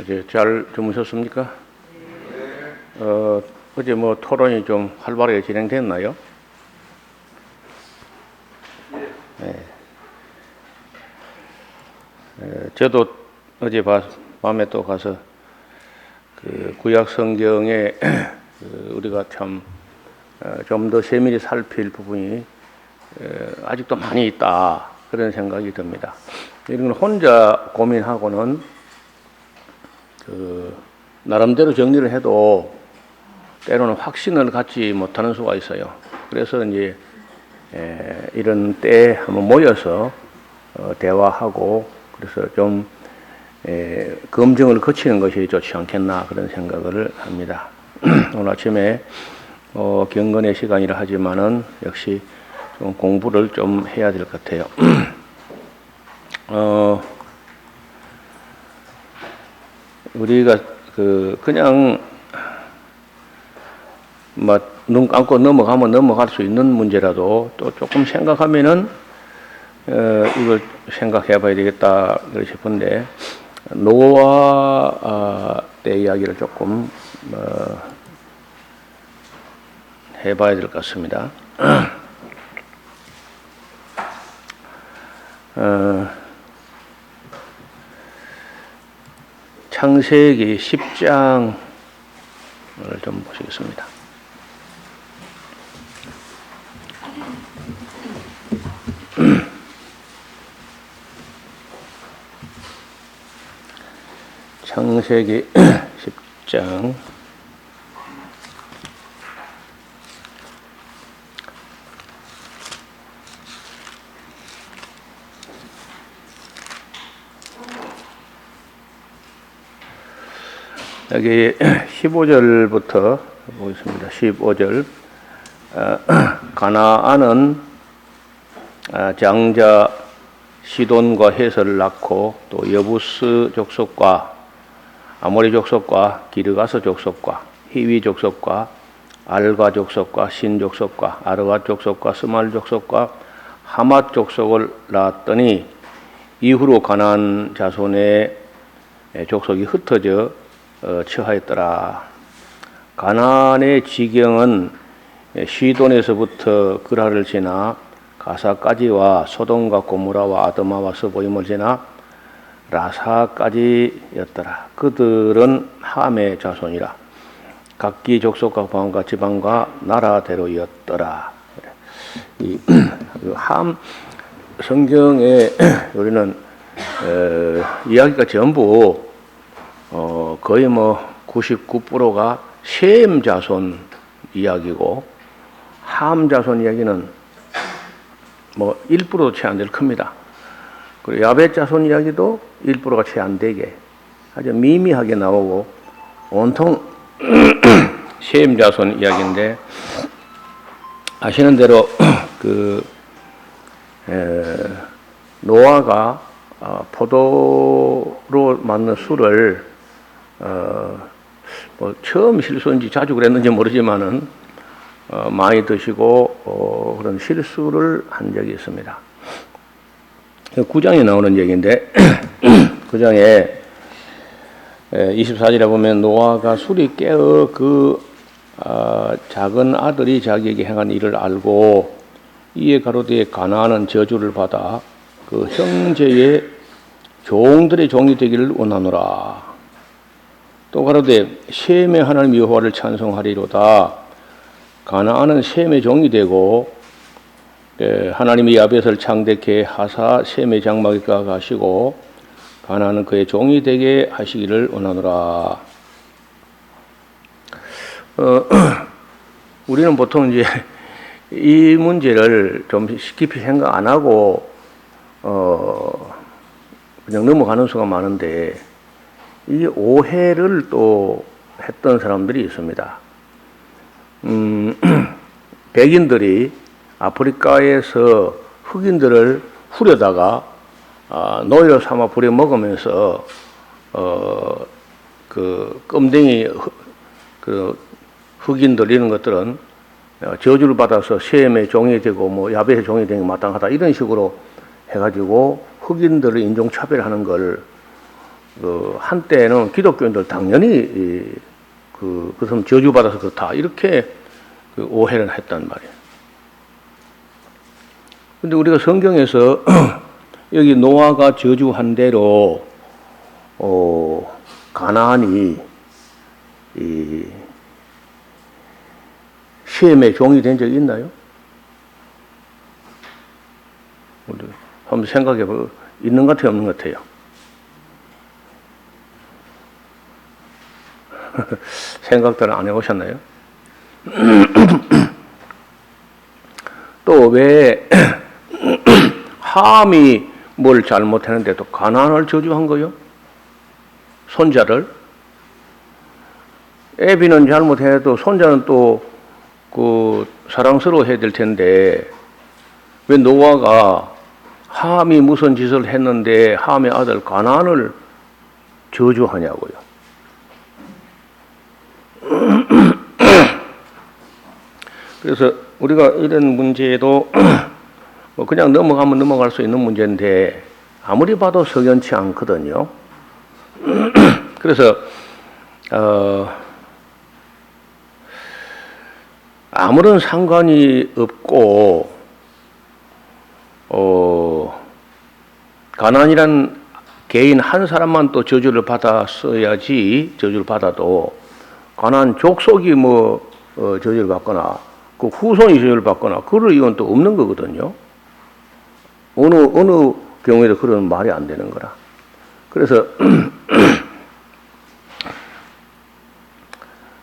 이제 잘 주무셨습니까? 어제 뭐 토론이 좀 활발하게 진행됐나요? 네. 저도 어제 밤에 또 가서 그 구약 성경에 우리가 참 좀 더 세밀히 살필 부분이 아직도 많이 있다, 그런 생각이 듭니다. 이런 걸 혼자 고민하고는 나름대로 정리를 해도 때로는 확신을 갖지 못하는 수가 있어요. 그래서 이제 이런 때에 한번 모여서 대화하고, 그래서 좀 검증을 거치는 것이 좋지 않겠나, 그런 생각을 합니다. 오늘 아침에 경건의 시간이라 하지만은 역시 좀 공부를 좀 해야 될 것 같아요. 우리가 그냥 눈 감고 넘어가면 넘어갈 수 있는 문제라도 또 조금 생각하면은 이걸 생각해 봐야 되겠다, 그러 싶은데, 노아 때 이야기를 조금 해봐야 될 것 같습니다. 창세기 10장을 좀 보시겠습니다. 창세기 10장 여기 15절부터 보겠습니다. 15절. 가나안은 장자 시돈과 헷을 낳고, 또 여부스 족속과 아모리 족속과 기르가스 족속과 히위 족속과 알가 족속과 신 족속과 아르가 족속과 스말 족속과 하맛 족속을 낳았더니, 이후로 가나안 자손의 족속이 흩어져 처하였더라. 가나안의 지경은 시돈에서부터 그라를 지나 가사까지와 소돔과 고모라와 아드마와 스보임을 지나 라사까지였더라. 그들은 함의 자손이라. 각기 족속과 방과 지방과 나라대로였더라. 이 함 성경에 우리는 이야기가 전부 거의 99%가 셈 자손 이야기고, 함 자손 이야기는 1%도 채 안 될 큽니다. 그리고 야벳 자손 이야기도 1%가 채 안 되게 아주 미미하게 나오고, 온통 셈 자손 이야기인데, 아시는 대로 노아가 포도로 만든 술을 처음 실수인지 자주 그랬는지 모르지만은 많이 드시고 그런 실수를 한 적이 있습니다. 9장에 나오는 얘기인데 9장에 24절에 보면, 노아가 술이 깨어 작은 아들이 자기에게 행한 일을 알고, 이에 가로되 가나안은 저주를 받아 그 형제의 종들의 종이 되기를 원하노라. 또 가로되 셈의 하나님 여호와를 찬송하리로다. 가나안은 셈의 종이 되고, 하나님이 야벳을 창대케 하사 셈의 장막에 가시고, 가나안은 그의 종이 되게 하시기를 원하노라. 우리는 보통 이제 이 문제를 좀 깊이 생각 안 하고 그냥 넘어가는 수가 많은데, 이 오해를 또 했던 사람들이 있습니다. 백인들이 아프리카에서 흑인들을 후려다가 노예로 삼아 부려 먹으면서 껌댕이 흑인들 이런 것들은 저주를 받아서 셈의 종이 되고 야벳의 종이 되는 게 마땅하다, 이런 식으로 해가지고 흑인들을 인종차별하는 걸 한때는 기독교인들 당연히 그것은 저주받아서 그렇다 이렇게 오해를 했단 말이에요. 근데 우리가 성경에서 여기 노아가 저주한 대로 가나안이 셈의 종이 된 적이 있나요? 한번 생각해 보. 있는 것 같아요, 없는 것 같아요? 생각들 안 해보셨나요? 또 왜 함이 뭘 잘못했는데 또 가나안을 저주한 거요? 손자를. 애비는 잘못해도 손자는 또 사랑스러워해야 될 텐데 왜 노아가 함이 무슨 짓을 했는데 함의 아들 가나안을 저주하냐고요. 그래서 우리가 이런 문제도 뭐 그냥 넘어가면 넘어갈 수 있는 문제인데 아무리 봐도 석연치 않거든요. 그래서 아무런 상관이 없고 가나안이란 개인 한 사람만 또 저주를 받았어야지. 저주를 받아도 가나안 족속이 저주를 받거나 그 후손이 저주를 받거나 그럴 이유는 또 없는 거거든요. 어느 경우에도 그런 말이 안 되는 거라. 그래서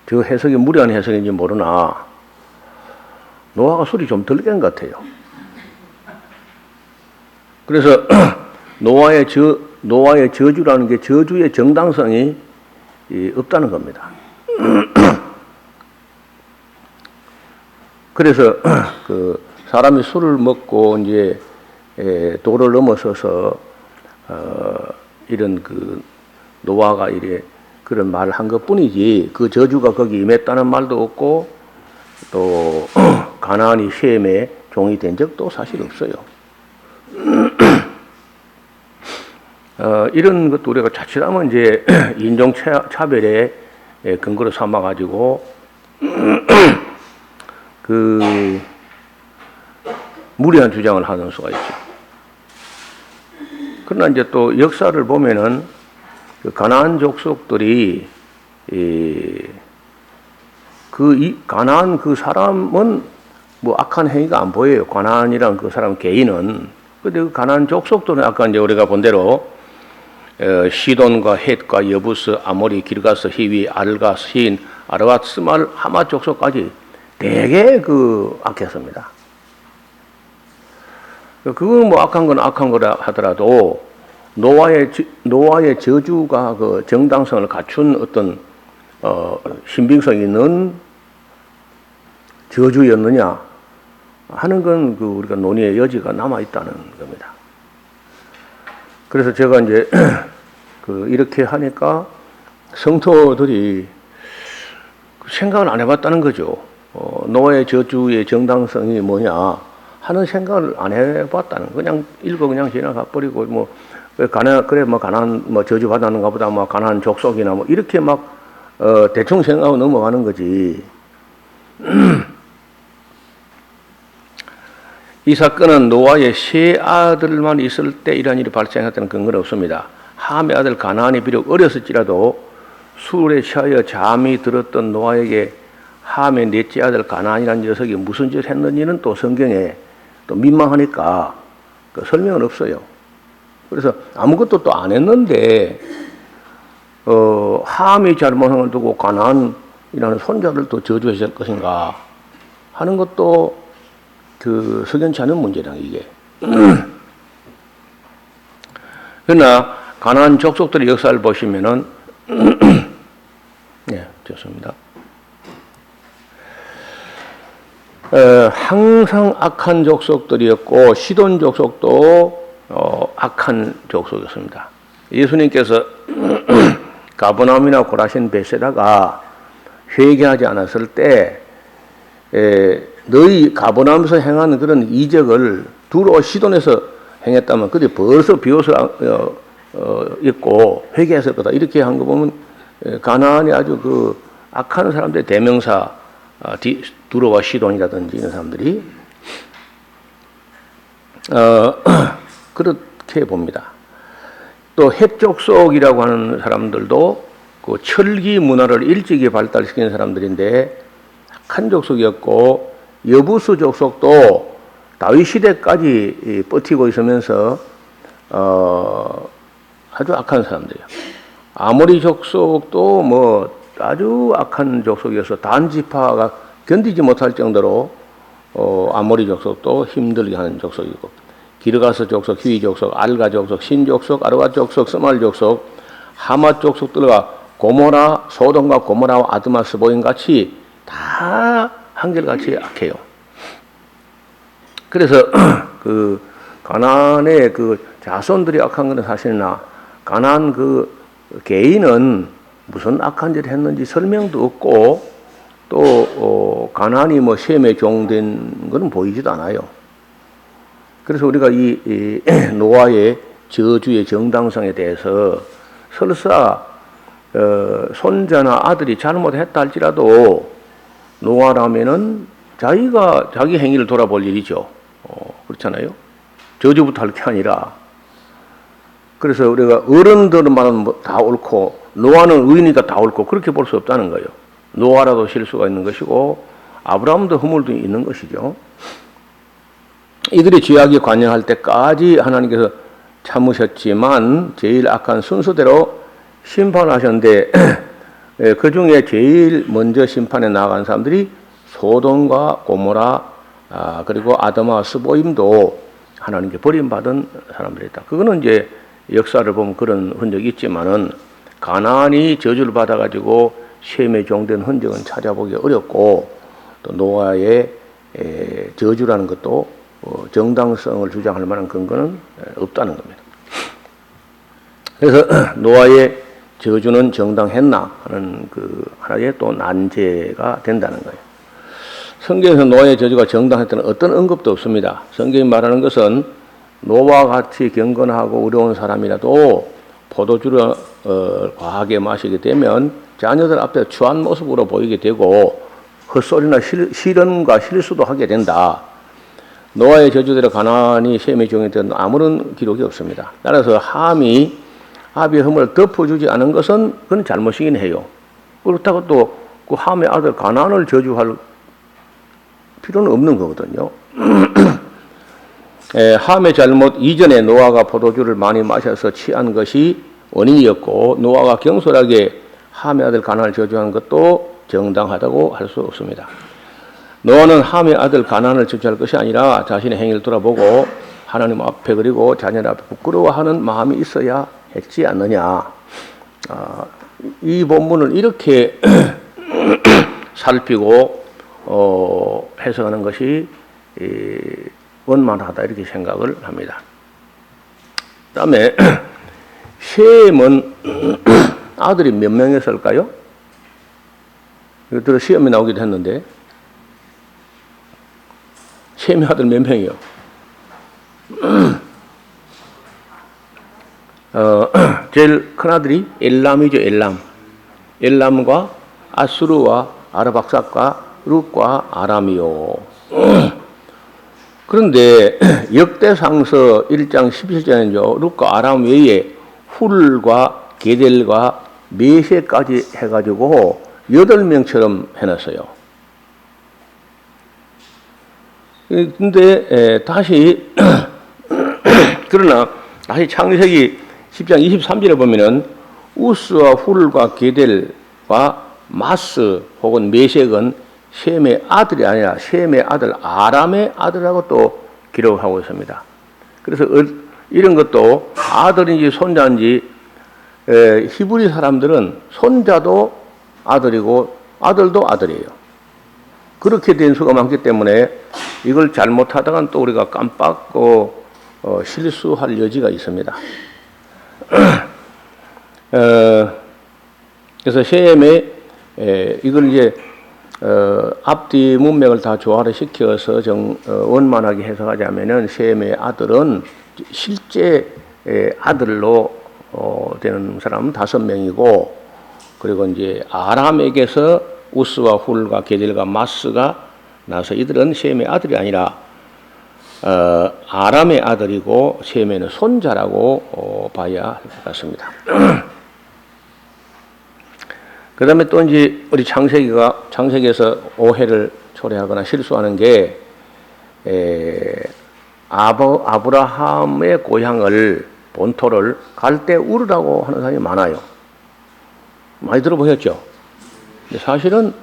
저 해석이 무리한 해석인지 모르나 노아가 술이 좀 덜 깬 것 같아요. 그래서 노아의 저주라는 게 저주의 정당성이 없다는 겁니다. 그래서 사람이 술을 먹고 이제 도를 넘어서서 이런 노아가 이래 그런 말을 한 것뿐이지 그 저주가 거기 임했다는 말도 없고 또 가나안이 셈의 종이 된 적도 사실 없어요. 이런 것도 우리가 자칫하면 이제 인종 차별의 근거로 삼아가지고 무리한 주장을 하는 수가 있죠. 그러나 이제 또 역사를 보면은 가나안 족속들이 가나안 그 사람은 뭐 악한 행위가 안 보여요. 가나안이란 그 사람 개인은. 근데 그 가나안 족속들은 아까 이제 우리가 본 대로 시돈과 헷과 여부스, 아모리, 기르가스, 히위, 알가, 시인, 아르밧, 스말, 하마 족속까지 되게 악했습니다. 그건 뭐 악한 건 악한 거라 하더라도 노아의 저주가 그 정당성을 갖춘 어떤 신빙성 있는 저주였느냐 하는 건 우리가 논의의 여지가 남아 있다는 겁니다. 그래서 제가 이제 이렇게 하니까 성도들이 생각을 안 해봤다는 거죠. 노아의 저주의 정당성이 뭐냐 하는 생각을 안 해봤다는, 그냥 읽어 그냥 지나가 버리고 가나안 저주 받았는가 보다 가나안 족속이나 이렇게 대충 생각하고 넘어가는 거지. 이 사건은 노아의 세 아들만 있을 때 이러한 일이 발생했다는 근거는 없습니다. 함의 아들 가나안이 비록 어렸을지라도 술에 취하여 잠이 들었던 노아에게 함의 넷째 아들 가나안이라는 녀석이 무슨 짓을 했는지는 또 성경에 또 민망하니까 설명은 없어요. 그래서 아무것도 또 안 했는데 함이 잘못한 걸 두고 가나안이라는 손자를 또 저주했을 것인가 하는 것도 석연치 않은 문제다 이게. 그러나 가나안 족속들의 역사를 보시면은 네, 좋습니다. 항상 악한 족속들이었고 시돈 족속도 악한 족속이었습니다. 예수님께서 가버나움이나 고라신 베세다가 회개하지 않았을 때 너희 가버나움에서 행한 그런 이적을 두로 시돈에서 행했다면 그때 벌써 비로소 있고 회개했을 거다 이렇게 한 거 보면 가나안이 아주 그 악한 사람들의 대명사 두로와 시돈이라든지 이런 사람들이 그렇게 봅니다. 또 헷족속이라고 하는 사람들도 그 철기 문화를 일찍이 발달시킨 사람들인데 악한 족속이었고 여부수 족속도 다윗 시대까지 버티고 있으면서 아주 악한 사람들이에요. 아모리 족속도 뭐 아주 악한 족속이어서 단지파가 견디지 못할 정도로 아모리 족속도 힘들게 하는 족속이고 기르가스 족속, 휘 족속, 알가 족속, 신 족속, 아르와 족속, 스말 족속, 하마 족속들과 고모라, 소돔과 고모라와 아드마 스보임 같이 다 한결같이 악해요. 그래서 그 가나안의 그 자손들이 악한 것은 사실이나 가나안 그 개인은 무슨 악한 짓을 했는지 설명도 없고 또 가나안이 뭐 셈의 종된 것은 보이지도 않아요. 그래서 우리가 이 노아의 저주의 정당성에 대해서 설사 손자나 아들이 잘못했다 할지라도 노아라면은 자기가 자기 행위를 돌아볼 일이죠. 그렇잖아요. 저주부터 할 게 아니라. 그래서 우리가 어른들은 말하면 다 옳고 노아는 의인이다 다 옳고 그렇게 볼 수 없다는 거예요. 노아라도 실수가 있는 것이고 아브라함도 허물도 있는 것이죠. 이들이 죄악에 관여할 때까지 하나님께서 참으셨지만 제일 악한 순서대로 심판하셨는데 그 중에 제일 먼저 심판에 나간 사람들이 소돔과 고모라 그리고 아드마 스보임도 하나님께 버림받은 사람들이다. 그거는 이제 역사를 보면 그런 흔적이 있지만은 가나안이 저주를 받아가지고 셈의 종된 흔적은 찾아보기 어렵고 또 노아의 저주라는 것도 정당성을 주장할 만한 근거는 없다는 겁니다. 그래서 노아의 저주는 정당했나 하는 그 하나의 또 난제가 된다는 거예요. 성경에서 노아의 저주가 정당했다는 어떤 언급도 없습니다. 성경이 말하는 것은 노아와 같이 경건하고 의로운 사람이라도 포도주를 과하게 마시게 되면 자녀들 앞에 추한 모습으로 보이게 되고 헛소리나 실언과 실수도 하게 된다. 노아의 저주대로 가나안이 셈의 종이 된 아무런 기록이 없습니다. 따라서 함이 아비의 허물을 덮어주지 않은 것은 그건 잘못이긴 해요. 그렇다고 또 그 함의 아들 가나안을 저주할 필요는 없는 거거든요. 함의 잘못 이전에 노아가 포도주를 많이 마셔서 취한 것이 원인이었고 노아가 경솔하게 함의 아들 가나안을 저주한 것도 정당하다고 할 수 없습니다. 노아는 함의 아들 가나안을 저주할 것이 아니라 자신의 행위를 돌아보고 하나님 앞에 그리고 자녀 앞에 부끄러워하는 마음이 있어야 했지 않느냐. 이 본문을 이렇게 살피고 해석하는 것이 원만하다 이렇게 생각을 합니다. 그 다음에 셈은 아들이 몇 명이었을까요? 이것들은 시험에 나오기도 했는데 셈의 아들 몇 명이요? 제일 큰 아들이 엘람이죠. 엘람과 아수르와 아르박삭과 룻과 아람이요. 그런데 역대상서 1장 17절에는요. 룻과 아람 외에 훌과 게델과 메세까지 해가지고 8명처럼 해놨어요. 근데 다시 그러나 다시 창세기 10장 23절에 보면은 우스와 훌과 게델과 마스 혹은 메섹은 셈의 아들이 아니라 셈의 아들 아람의 아들하고 또 기록하고 있습니다. 그래서 이런 것도 아들인지 손자인지 히브리 사람들은 손자도 아들이고 아들도 아들이에요. 그렇게 된 수가 많기 때문에 이걸 잘못하다간 또 우리가 깜빡 실수할 여지가 있습니다. 그래서 셈의 이걸 이제 앞뒤 문맥을 다 조화를 시켜서 원만하게 해석하자면은 셈의 아들은 실제 아들로 되는 사람은 5명이고, 그리고 이제 아람에게서 우스와 훌과 게델과 마스가 나서 이들은 셈의 아들이 아니라 아람의 아들이고 셈에는 손자라고 봐야 할 것 같습니다. 그 다음에 또 이제 우리 창세기에서 오해를 초래하거나 실수하는 게 아브라함의 고향을 본토를 갈대 우르라고 하는 사람이 많아요. 많이 들어보셨죠? 사실은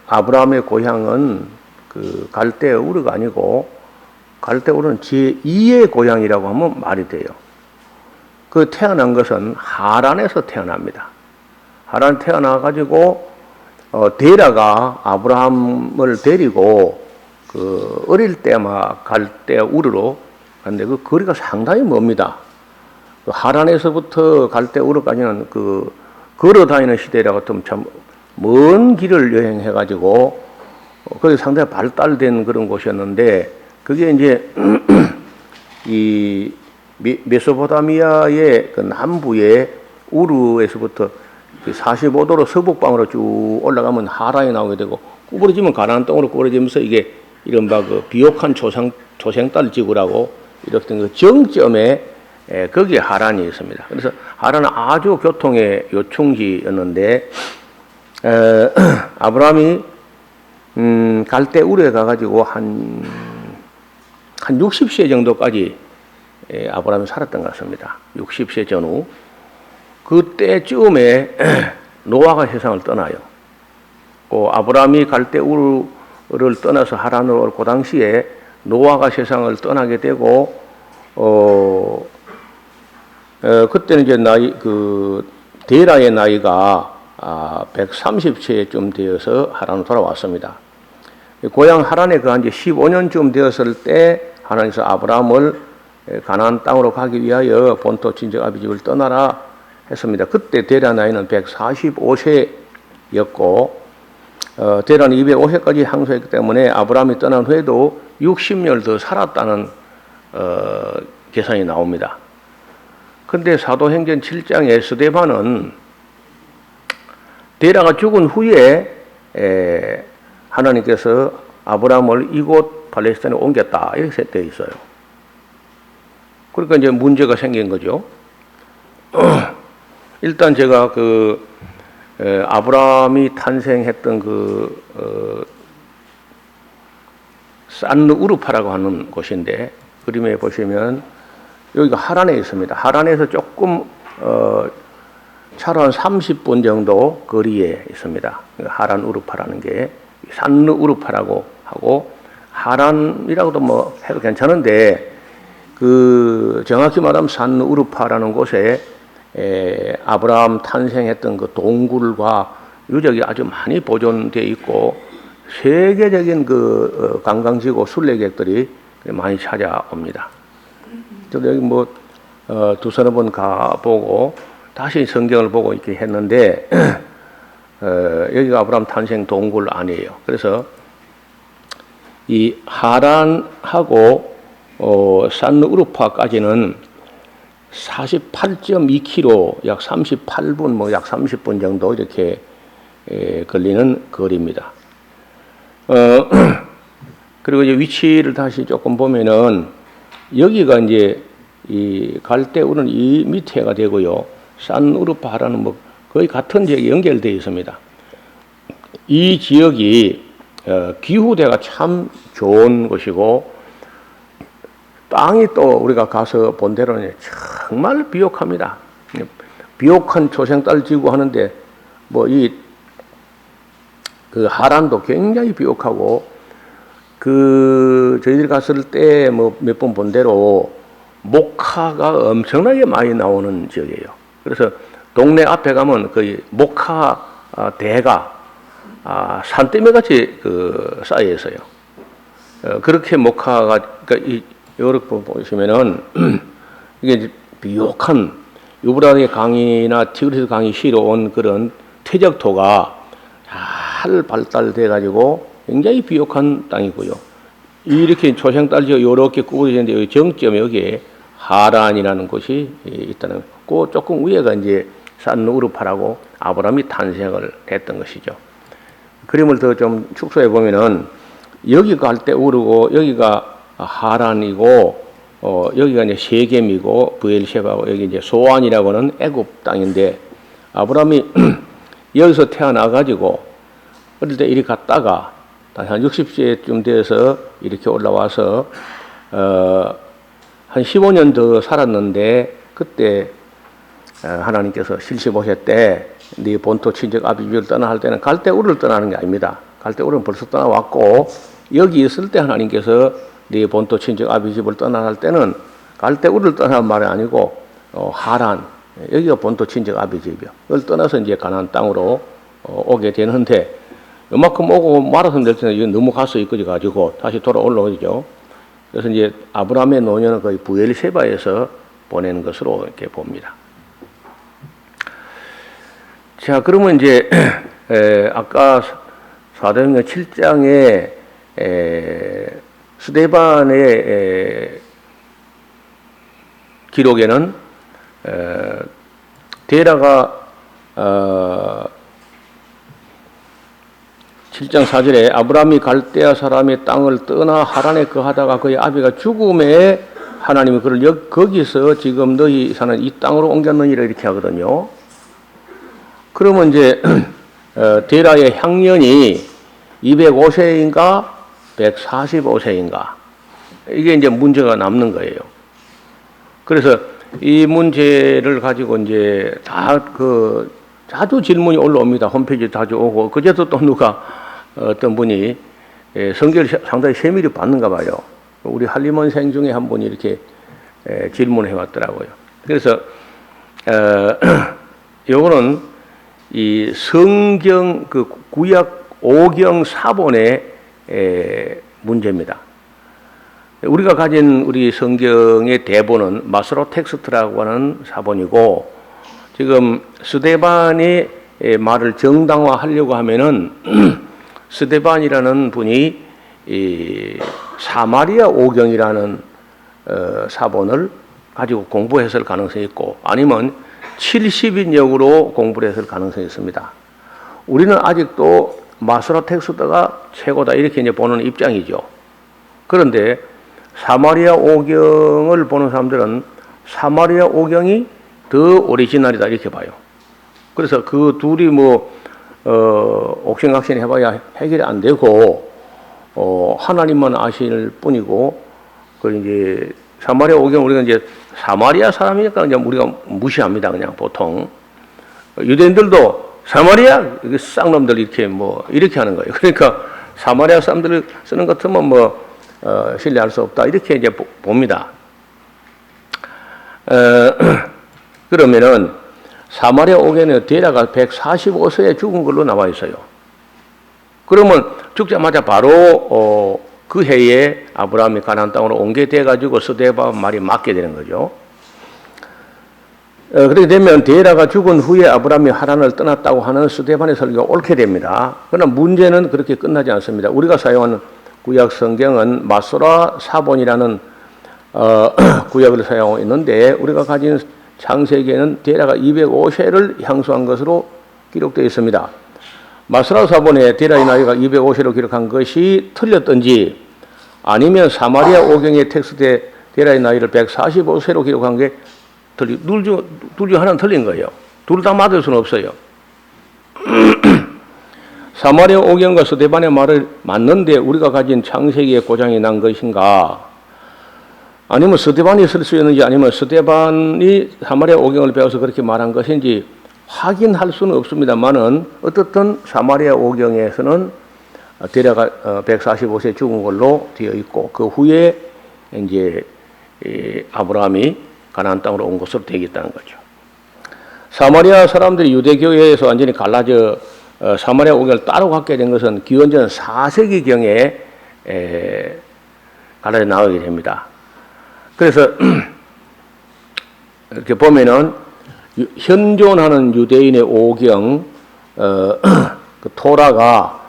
아브라함의 고향은 그 갈대 우르가 아니고 갈대 우르는 제2의 고향이라고 하면 말이 돼요. 그 태어난 것은 하란에서 태어납니다. 하란 태어나가지고 데라가 아브라함을 데리고 그 어릴 때 막 갈대 우르로 갔는데 그 거리가 상당히 멉니다. 그 하란에서부터 갈대 우르까지는 그 걸어 다니는 시대라고 하면 참 먼 길을 여행해가지고 거기 상당히 발달된 그런 곳이었는데 그게 이제 이 메소포타미아의 그 남부의 우르에서부터 45도로 서북방으로 쭉 올라가면 하란이 나오게 되고 구부러지면 가나안 땅으로 구부러지면서 이게 이른바 그 비옥한 조생딸 지구라고 이렇게 된 그 정점에 거기에 하란이 있습니다. 그래서 하란은 아주 교통의 요충지였는데 아브라함이 갈대 우르에 가가지고 한 60세 정도까지 아브라함이 살았던 것 같습니다. 60세 전후 그때쯤에 노아가 세상을 떠나요. 아브라함이 갈대 우르를 떠나서 하란으로 올 그 당시에 노아가 세상을 떠나게 되고 그때는 이제 데라의 나이가 130세쯤 되어서 하란으로 돌아왔습니다. 고향 하란에 그 한 15년쯤 되었을 때 하나님께서 아브라함을 가나안 땅으로 가기 위하여 본토 친척 아비 집을 떠나라 했습니다. 그때 데라 나이는 145세였고 데라는 205세까지 항소했기 때문에 아브라함이 떠난 후에도 60년을 더 살았다는 계산이 나옵니다. 그런데 사도행전 7장에 스데반은 데라가 죽은 후에 하나님께서 아브라함을 이곳 팔레스타인에 옮겼다 이렇게 되어 있어요. 그러니까 이제 문제가 생긴 거죠. 일단 제가 아브라함이 탄생했던 산느 우르파라고 하는 곳인데 그림에 보시면 여기가 하란에 있습니다. 하란에서 조금 차로 한 30분 정도 거리에 있습니다. 하란 우르파라는 게 산느 우르파라고 하고 하란이라고도 뭐 해도 괜찮은데 정확히 말하면 산느 우르파라는 곳에 아브라함 탄생했던 그 동굴과 유적이 아주 많이 보존되어 있고 세계적인 관광지고 순례객들이 많이 찾아옵니다. 저도 여기 두서너 번 가보고 다시 성경을 보고 이렇게 했는데 여기가 아브라함 탄생 동굴 아니에요. 그래서 이 하란하고 산느 우르파까지는 48.2km, 약 38분, 약 30분 정도 이렇게 걸리는 거리입니다. 그리고 이제 위치를 다시 조금 보면은 여기가 이제 이 갈대 우르는 이 밑에가 되고요. 산 우르파라는 거의 같은 지역에 연결되어 있습니다. 이 지역이 기후대가 참 좋은 곳이고 땅이 또 우리가 가서 본 대로는 정말 비옥합니다. 비옥한 초생딸 지구 하는데 하란도 굉장히 비옥하고 저희들이 갔을 때 몇 번 본 대로 목화가 엄청나게 많이 나오는 지역이에요. 그래서 동네 앞에 가면 거의 목화 대가 산더미 같이 쌓여 있어요. 그렇게 목화가 이렇게 보시면은 이게 비옥한 유브라데 강이나 티그리스 강이 실어온 그런 퇴적토가 잘 발달돼 가지고 굉장히 비옥한 땅이고요. 이렇게 초생딸 지역 이렇게 구부러지는데 여기 정점 여기에 하란이라는 곳이 있다는 그 조금 위에가 이제 산 우르파라고 아브라함이 탄생을 했던 것이죠. 그림을 더 좀 축소해 보면은 여기가 갈대 우르고 여기가 하란이고 여기가 이제 세겜이고 브엘셰바고 여기 이제 소안이라고는 애굽 땅인데 아브라함이 여기서 태어나 가지고 어릴 때 이리 갔다가 한 60세쯤 돼서 이렇게 올라와서 한 15년 더 살았는데 그때 하나님께서 실시보셨대. 네 본토 친척 아비집을 떠나 할 때는 갈대우를 떠나는 게 아닙니다. 갈대우는 벌써 떠나왔고 여기 있을 때 하나님께서 네 본토 친척 아비집을 떠나 할 때는 갈대우를 떠나는 말이 아니고 하란 여기가 본토 친척 아비집이요. 그걸 떠나서 이제 가나안 땅으로 오게 되는데 이만큼 오고 말아서 될 때는 이거 너무 가서 이끌어 가지고 다시 돌아올라오죠. 그래서 이제 아브라함의 노년은 거의 브엘셰바에서 보내는 것으로 이렇게 봅니다. 자, 그러면 이제 아까 사도행전 7장에 스데반의 기록에는 데라가 7장 4절에 아브라함이 갈대아 사람의 땅을 떠나 하란에 거하다가 그의 아비가 죽음에 하나님이 그를 거기서 지금 너희 사는 이 땅으로 옮겼느니라 이렇게 하거든요. 그러면 이제 데라의 향년이 205세인가 145세인가 이게 이제 문제가 남는 거예요. 그래서 이 문제를 가지고 이제 자주 질문이 올라옵니다. 홈페이지에 자주 오고 그제도 또 누가 어떤 분이 성경을 상당히 세밀히 봤는가 봐요. 우리 한림원생 중에 한 분이 이렇게 질문해 왔더라고요. 그래서 요거는 이 성경 그 구약 오경 사본의 문제입니다. 우리가 가진 우리 성경의 대본은 마스로 텍스트라고 하는 사본이고 지금 스데반의 말을 정당화하려고 하면은 스데반이라는 분이 이 사마리아 오경이라는 사본을 가지고 공부했을 가능성이 있고 아니면 70인역으로 공부를 했을 가능성이 있습니다. 우리는 아직도 마스로 텍스트가 최고다 이렇게 이제 보는 입장이죠. 그런데 사마리아 오경을 보는 사람들은 사마리아 오경이 더 오리지널이다 이렇게 봐요. 그래서 그 둘이 옥신각신 해봐야 해결이 안 되고 하나님만 아실 뿐이고 그 이제 사마리아 오경 우리가 이제 사마리아 사람이니까 그냥 우리가 무시합니다. 그냥 보통 유대인들도 사마리아 이게 쌍놈들 이렇게 이렇게 하는 거예요. 그러니까 사마리아 사람들을 쓰는 것 같으면 신뢰할 수 없다 이렇게 이제 봅니다. 그러면은 사마리아 오경의 데라가 145세에 죽은 걸로 나와 있어요. 그러면 죽자마자 바로 그 해에 아브라함이 가나안 땅으로 옮게 돼가지고 스데반 말이 맞게 되는 거죠. 그렇게 되면 데라가 죽은 후에 아브라함이 하란을 떠났다고 하는 스데반의 설교가 옳게 됩니다. 그러나 문제는 그렇게 끝나지 않습니다. 우리가 사용하는 구약 성경은 마소라 사본이라는 구약을 사용하고 있는데 우리가 가진 창세기에는 데라가 205세를 향수한 것으로 기록되어 있습니다. 마스라 사본에 데라의 나이가 205세로 기록한 것이 틀렸던지 아니면 사마리아 오경의 텍스트에 데라의 나이를 145세로 기록한 게 둘 중 하나는 틀린 거예요. 둘 다 맞을 수는 없어요. 사마리아 오경과 스데반의 말을 맞는데 우리가 가진 창세기의 고장이 난 것인가? 아니면 스데반이 쓸 수 있는지 아니면 스데반이 사마리아 오경을 배워서 그렇게 말한 것인지 확인할 수는 없습니다만은 어떻든 사마리아 오경에서는 데라가 145세 죽은 걸로 되어 있고 그 후에 이제 아브라함이 가나안 땅으로 온 것으로 되겠다는 거죠. 사마리아 사람들이 유대교회에서 완전히 갈라져 사마리아 오경을 따로 갖게 된 것은 기원전 4세기경에 갈라져 나오게 됩니다. 그래서 이렇게 보면은 현존하는 유대인의 오경 그 토라가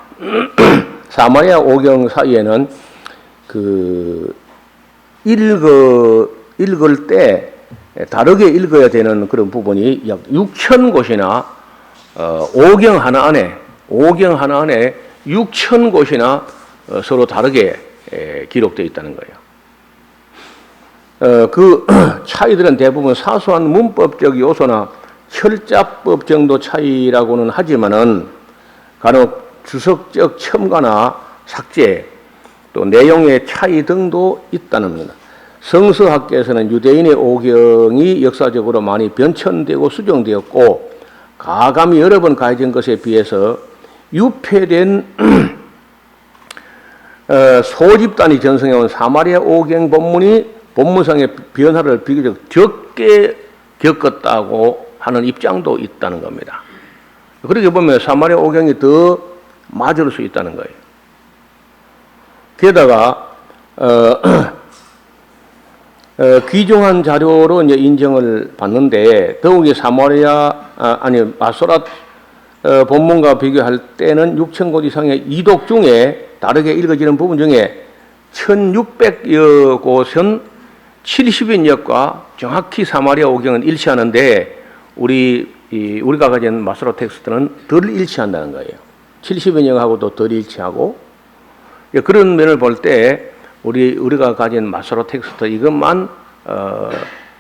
사마리아 오경 사이에는 그 읽을 때 다르게 읽어야 되는 그런 부분이 약 6천 곳이나 오경 하나 안에 6천 곳이나 서로 다르게 기록되어 있다는 거예요. 그 차이들은 대부분 사소한 문법적 요소나 철자법 정도 차이라고는 하지만은 간혹 주석적 첨가나 삭제 또 내용의 차이 등도 있다는 겁니다. 성서학계에서는 유대인의 오경이 역사적으로 많이 변천되고 수정되었고 가감이 여러 번 가해진 것에 비해서 유폐된 소집단이 전승해온 사마리아 오경 본문이 본문상의 변화를 비교적 적게 겪었다고 하는 입장도 있다는 겁니다. 그렇게 보면 사마리아 오경이 더 맞을 수 있다는 거예요. 게다가 귀중한 자료로 이제 인정을 받는데 더욱이 마소랏 본문과 비교할 때는 6천 곳 이상의 이독 중에 다르게 읽어지는 부분 중에 1600여 곳은 70인역과 정확히 사마리아 오경은 일치하는데 우리가 가진 마소랏 텍스트는 덜 일치한다는 거예요. 70인역하고도 덜 일치하고 그런 면을 볼 때 우리가 가진 마소롯 텍스트 이것만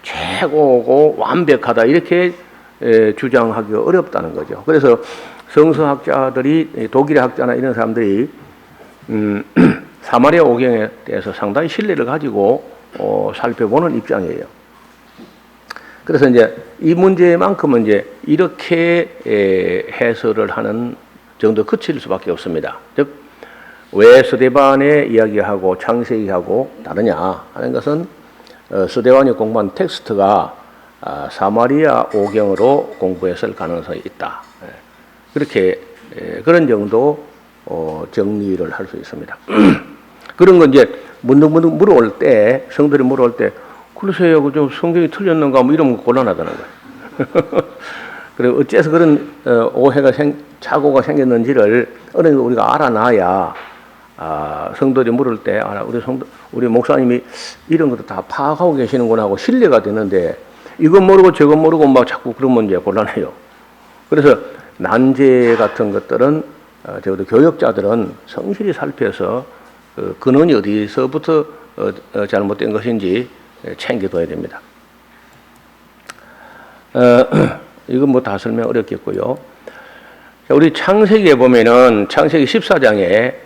최고고 완벽하다 이렇게 주장하기가 어렵다는 거죠. 그래서 성서학자들이 독일의 학자나 이런 사람들이 사마리아 오경에 대해서 상당히 신뢰를 가지고 살펴보는 입장이에요. 그래서 이제 이 문제만큼은 이제 이렇게 해설을 하는 정도 그칠 수밖에 없습니다. 즉 왜 스데반의 이야기하고 창세기하고 다르냐 하는 것은 스데반이 공부한 텍스트가 사마리아 오경으로 공부했을 가능성이 있다. 그렇게 그런 정도 정리를 할 수 있습니다. 그런 건 이제 문득문득 물어올 때 성들이 물어올 때 글쎄요, 그 성경이 틀렸는가 뭐 이러면 곤란하다는 거예요. 그리고 어째서 그런 오해가 착오가 생겼는지를 어느 정도 우리가 알아놔야 성도들이 물을 때 우리 목사님이 이런 것도 다 파악하고 계시는구나 하고 신뢰가 되는데 이건 모르고 저건 모르고 막 자꾸 그러면 이제 곤란해요. 그래서 난제 같은 것들은 적어도 교역자들은 성실히 살펴서 근원이 어디서부터 잘못된 것인지 챙겨둬야 됩니다. 이건 뭐 다 설명 어렵겠고요. 우리 창세기에 보면은 창세기 14장에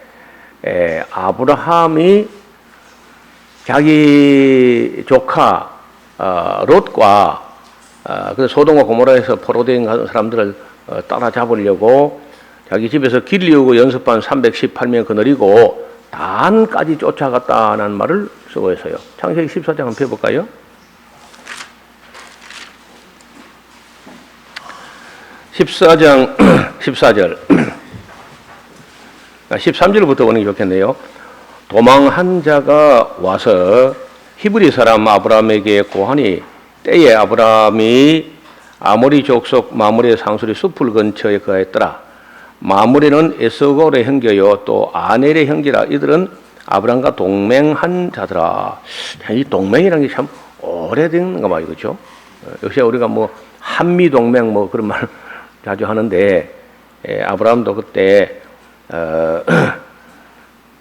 아브라함이 자기 조카 롯과 그 소돔과 고모라에서 포로된 사람들을 따라잡으려고 자기 집에서 길리우고 연습한 318명 거느리고 단까지 쫓아갔다는 말을 쓰고 있어요. 창세기 14장 한번 펴볼까요? 14장 14절 13절부터 보는 게 좋겠네요. 도망한 자가 와서 히브리 사람 아브라함에게 고하니 때에 아브라함이 아모리 족속 마므레 상수리 숲을 근처에 거했더라. 마므레는 에스골의 형제요 또 아넬의 형제라. 이들은 아브라함과 동맹한 자더라. 이 동맹이라는 게 참 오래된가 봐요, 그렇죠? 역시 우리가 뭐 한미 동맹 뭐 그런 말 자주 하는데 아브라함도 그때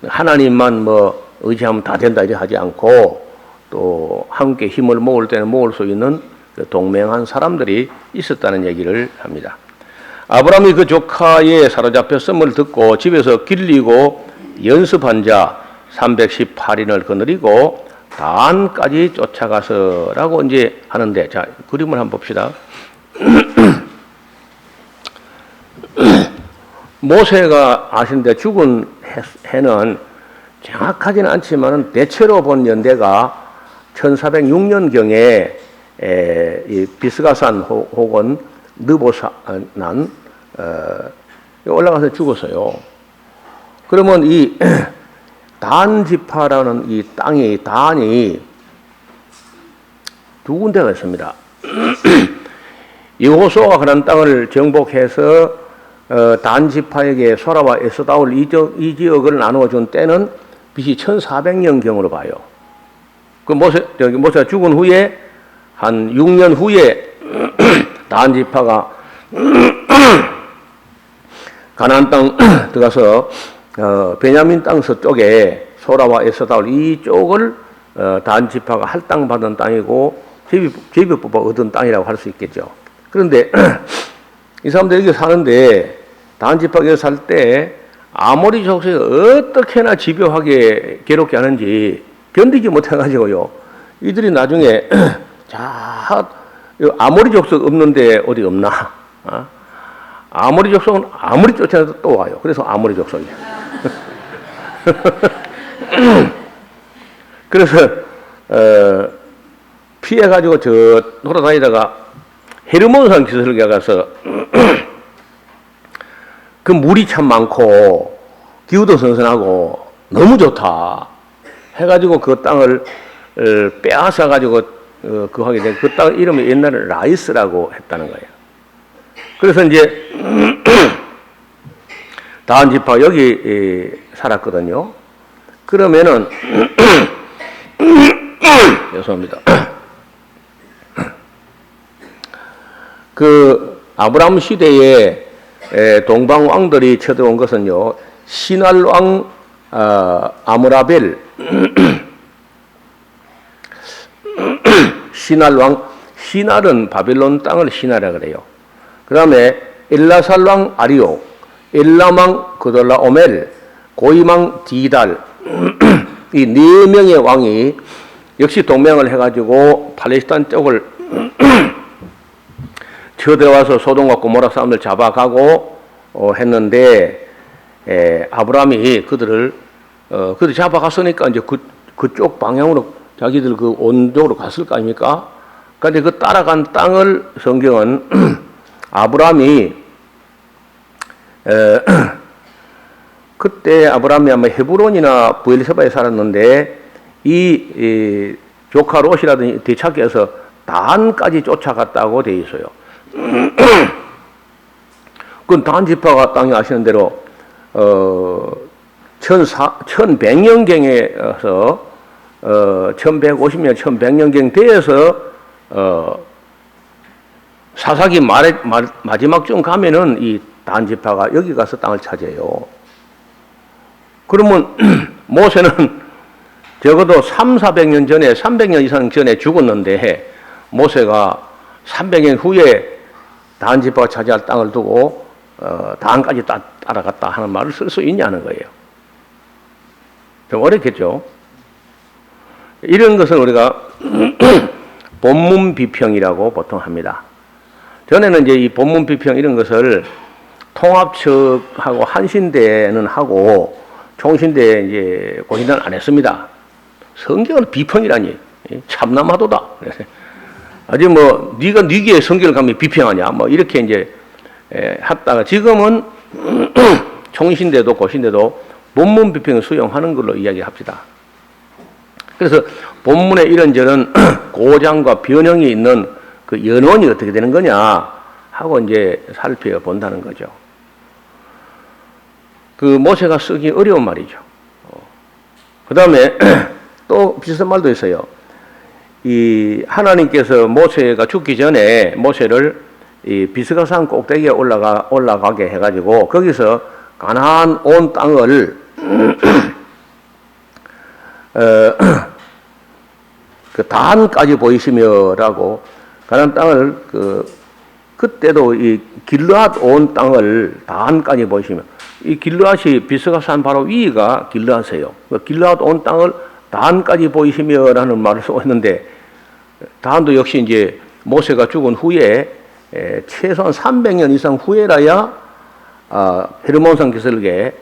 하나님만 뭐 의지하면 다 된다 이렇게 하지 않고 또 함께 힘을 모을 때는 모을 수 있는 동맹한 사람들이 있었다는 얘기를 합니다. 아브라함이 그 조카의 사로잡혔음을 듣고 집에서 길리고 연습한 자 318인을 거느리고 단까지 쫓아가서라고 이제 하는데, 자 그림을 한번 봅시다. 모세가 아신데 죽은 해는 정확하지는 않지만 대체로 본 연대가 1406년경에 이 비스가산 혹은 느보산 올라가서 죽었어요. 그러면 이 단지파라는 이 땅이 단이 두 군데가 있습니다. 여호수아가 그런 땅을 정복해서 단지파에게 소라와 에스다올 이 지역을 나누어준 때는 BC 1400년경으로 봐요. 그 모세가 죽은 후에 한 6년 후에 다한 지파가 가나안 땅 들어가서 베냐민 땅 서쪽에 소라와 에스다올 이쪽을 다한 지파가 할당받은 땅이고 제비뽑아 얻은 땅이라고 할 수 있겠죠. 그런데 이 사람들 여기 사는데 다한 지파가 여기 살 때 아모리 족속이 어떻게나 집요하게 괴롭게 하는지 견디지 못해가지고요. 이들이 나중에 자 아모리 족속 없는데 어디 없나? 아모리 족속은 아무리 쫓아내도 또 와요. 그래서 아모리 족속이에요. 그래서 피해가지고 저 돌아다니다가 헤르몬산 기슭에 가서 그 물이 참 많고 기후도 선선하고 너무 좋다 해가지고 그 땅을 빼앗아 가지고 그 하게 된 그 땅 이름이 옛날에 라이스라고 했다는 거예요. 그래서 이제 다한 지파 여기 살았거든요. 그러면은 죄송합니다. 그 아브라함 시대에 동방 왕들이 쳐들어온 것은요, 시날 왕 아므라벨, 시날 왕, 시날은 바벨론 땅을 시날이라 그래요. 그 다음에 엘라살 왕 아리오, 엘람 왕 그돌라 오멜, 고이망 디달, 이 네 명의 왕이 역시 동맹을 해가지고 팔레스타인 쪽을 쳐들어와서 소돔과 고모라 사람들 잡아가고 했는데 아브라함이 그들을 잡아갔으니까 이제 그쪽 방향으로 자기들 그 온쪽으로 갔을 거 아닙니까? 그런데 그 따라간 땅을 성경은 아브라함이 그때 아브라함이 아마 헤브론이나 브엘세바에 살았는데 이 조카 롯이라든지 뒤찾기해서 단까지 쫓아갔다고 돼 있어요. 그 단 지파가 땅이 아시는 대로 1100년경에서 1150년, 1100년경 대에서 사사기 마지막쯤 가면은 이 단 지파가 여기 가서 땅을 차지해요. 그러면 모세는 적어도 300~400년 전에 300년 이상 전에 죽었는데 모세가 300년 후에 단 지파가 차지할 땅을 두고 단까지 따라갔다 하는 말을 쓸 수 있냐는 거예요. 좀 어렵겠죠. 이런 것을 우리가 본문 비평이라고 보통 합니다. 전에는 이제 이 본문 비평 이런 것을 통합측하고 한신대는 하고 총신대 이제 고신대는 안 했습니다. 성경은 비평이라니 참남하도다. 아직 뭐 네가 네게 성경을 가면 비평하냐 뭐 이렇게 이제 했다가 지금은 총신대도 고신대도 본문 비평을 수용하는 걸로 이야기합시다. 그래서 본문의 이런저런 고장과 변형이 있는 그 연원이 어떻게 되는 거냐 하고 이제 살펴본다는 거죠. 그 모세가 쓰기 어려운 말이죠. 그 다음에 또 비슷한 말도 있어요. 이 하나님께서 모세가 죽기 전에 모세를 이 비스가산 꼭대기에 올라가게 해가지고 거기서 가나안 온 땅을 그 단까지 보이시며라고 가나안 땅을 그때도 이 길르앗 온 땅을 단까지 보이시며 이 길르앗이 비스가산 바로 위가 길르앗이에요. 길르앗 온 땅을 단까지 보이시며라는 말을 쓰고 있는데 단도 역시 이제 모세가 죽은 후에 최소한 300년 이상 후에라야 헤르몬산 기슭에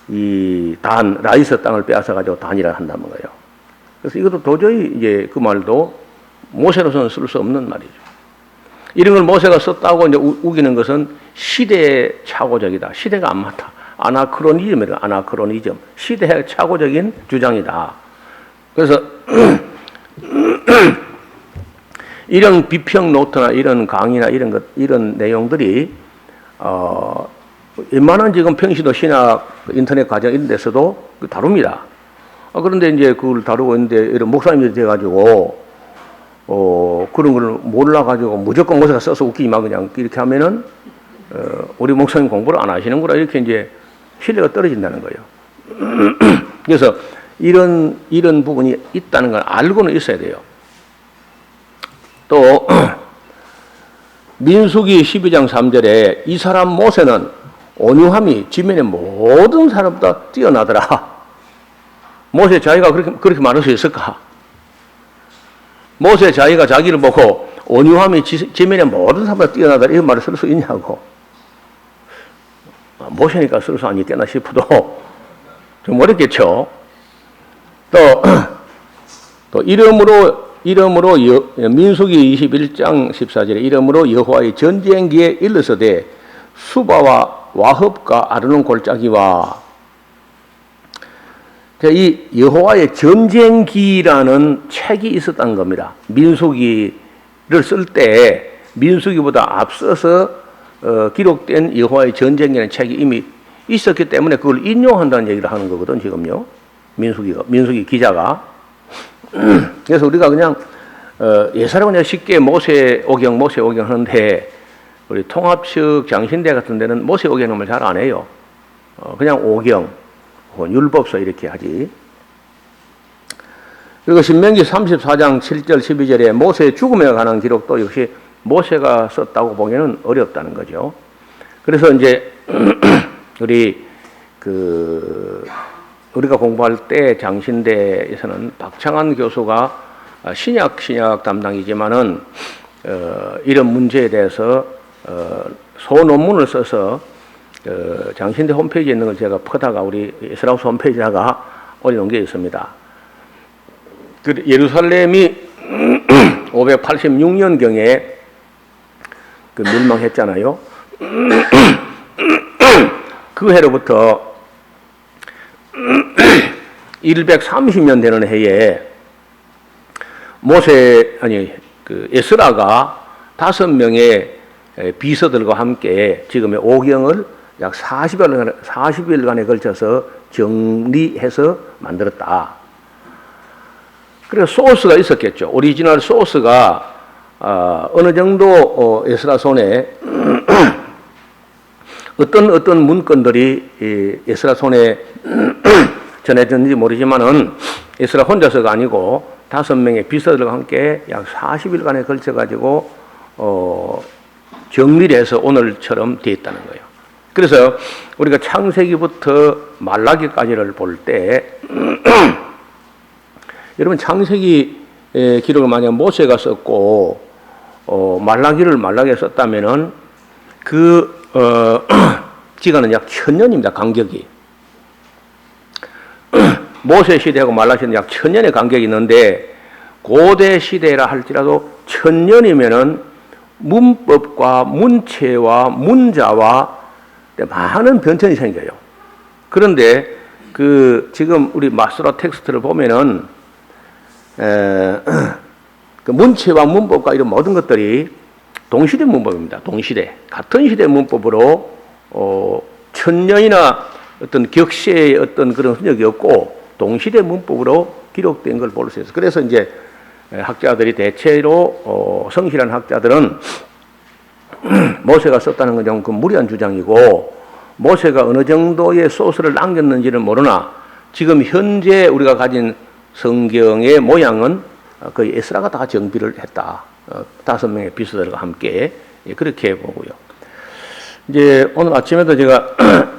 이 단 라이스 땅을 빼앗아 가지고 단이라 한다는 거예요. 그래서 이것도 도저히 이제 그 말도 모세로서는 쓸 수 없는 말이죠. 이런 걸 모세가 썼다고 이제 우기는 것은 시대의 착오적이다. 시대가 안 맞다. 아나크로니즘이라 아나크로니즘. 시대의 착오적인 주장이다. 그래서 이런 비평 노트나 이런 강의나 이런 내용들이 웬만한 지금 평시도 신학 인터넷 과정 이런 데서도 다룹니다. 그런데 이제 그걸 다루고 있는데 이런 목사님들이 돼가지고 그런 걸 몰라가지고 무조건 모세가 써서 웃기지 마 그냥 이렇게 하면은 우리 목사님 공부를 안 하시는구나 이렇게 이제 신뢰가 떨어진다는 거예요. 그래서 이런 부분이 있다는 걸 알고는 있어야 돼요. 또 민수기 12장 3절에 이 사람 모세는 온유함이 지면의 모든 사람보다 뛰어나더라. 모세 자기가 그렇게 말할 수 있을까? 모세 자기가 자기를 보고 온유함이 지면의 모든 사람보다 뛰어나더라 이런 말을 쓸 수 있냐고. 모세니까 쓸 수 아니겠나 싶어도 좀 어렵겠죠. 또 이름으로 민수기 21장 14절에 이름으로 여호와의 전쟁기에 일러서되 수바와 와흡과 아르논 골짜기와 이 여호와의 전쟁기라는 책이 있었다는 겁니다. 민수기를 쓸 때 민수기보다 앞서서 기록된 여호와의 전쟁기라는 책이 이미 있었기 때문에 그걸 인용한다는 얘기를 하는 거거든 지금요. 민수기 기자가. 그래서 우리가 그냥 예사로 그냥 쉽게 모세오경 하는데 우리 통합측 장신대 같은 데는 모세오경을 잘 안 해요. 그냥 오경, 율법서 이렇게 하지. 그리고 신명기 34장 7절 12절에 모세의 죽음에 관한 기록도 역시 모세가 썼다고 보기에는 어렵다는 거죠. 그래서 이제 우리가 공부할 때 장신대에서는 박창한 교수가 신약 담당이지만은 이런 문제에 대해서 소논문을 써서 장신대 홈페이지에 있는 걸 제가 퍼다가 우리 에스라우스 홈페이지에다가 올려놓은 게 있습니다. 예루살렘이 586년경에 멸망했잖아요. 그 해로부터 130년 되는 해에 에스라가 5명의 비서들과 함께 지금의 오경을 약 40일간에 걸쳐서 정리해서 만들었다. 그래서 소스가 있었겠죠. 오리지널 소스가 어느 정도 에스라 손에 어떤 문건들이 에스라 손에 전해졌는지 모르지만은 에스라 혼자서가 아니고 5명의 비서들과 함께 약 40일간에 걸쳐가지고 정리를 해서 오늘처럼 되어 있다는 거예요. 그래서 우리가 창세기부터 말라기까지를 볼 때 여러분 창세기 기록을 만약 모세가 썼고 말라기에 썼다면은 기간은 약 1000년입니다. 간격이. 모세 시대하고 말라기 시대는 약 1000년의 간격이 있는데 고대 시대라 할지라도 1000년이면은 문법과 문체와 문자와 많은 변천이 생겨요. 그런데 지금 우리 마스라 텍스트를 보면은 문체와 문법과 이런 모든 것들이 동시대 문법입니다. 동시대. 같은 시대 문법으로 1000년이나 어떤 격세의 어떤 그런 흔적이 없고 동시대 문법으로 기록된 걸 볼 수 있어요. 그래서 이제 학자들이 대체로 성실한 학자들은 모세가 썼다는 건 좀 무리한 주장이고 모세가 어느 정도의 소스를 남겼는지는 모르나 지금 현재 우리가 가진 성경의 모양은 거의 에스라가 다 정비를 했다. 5명의 비서들과 함께 그렇게 보고요. 이제 오늘 아침에도 제가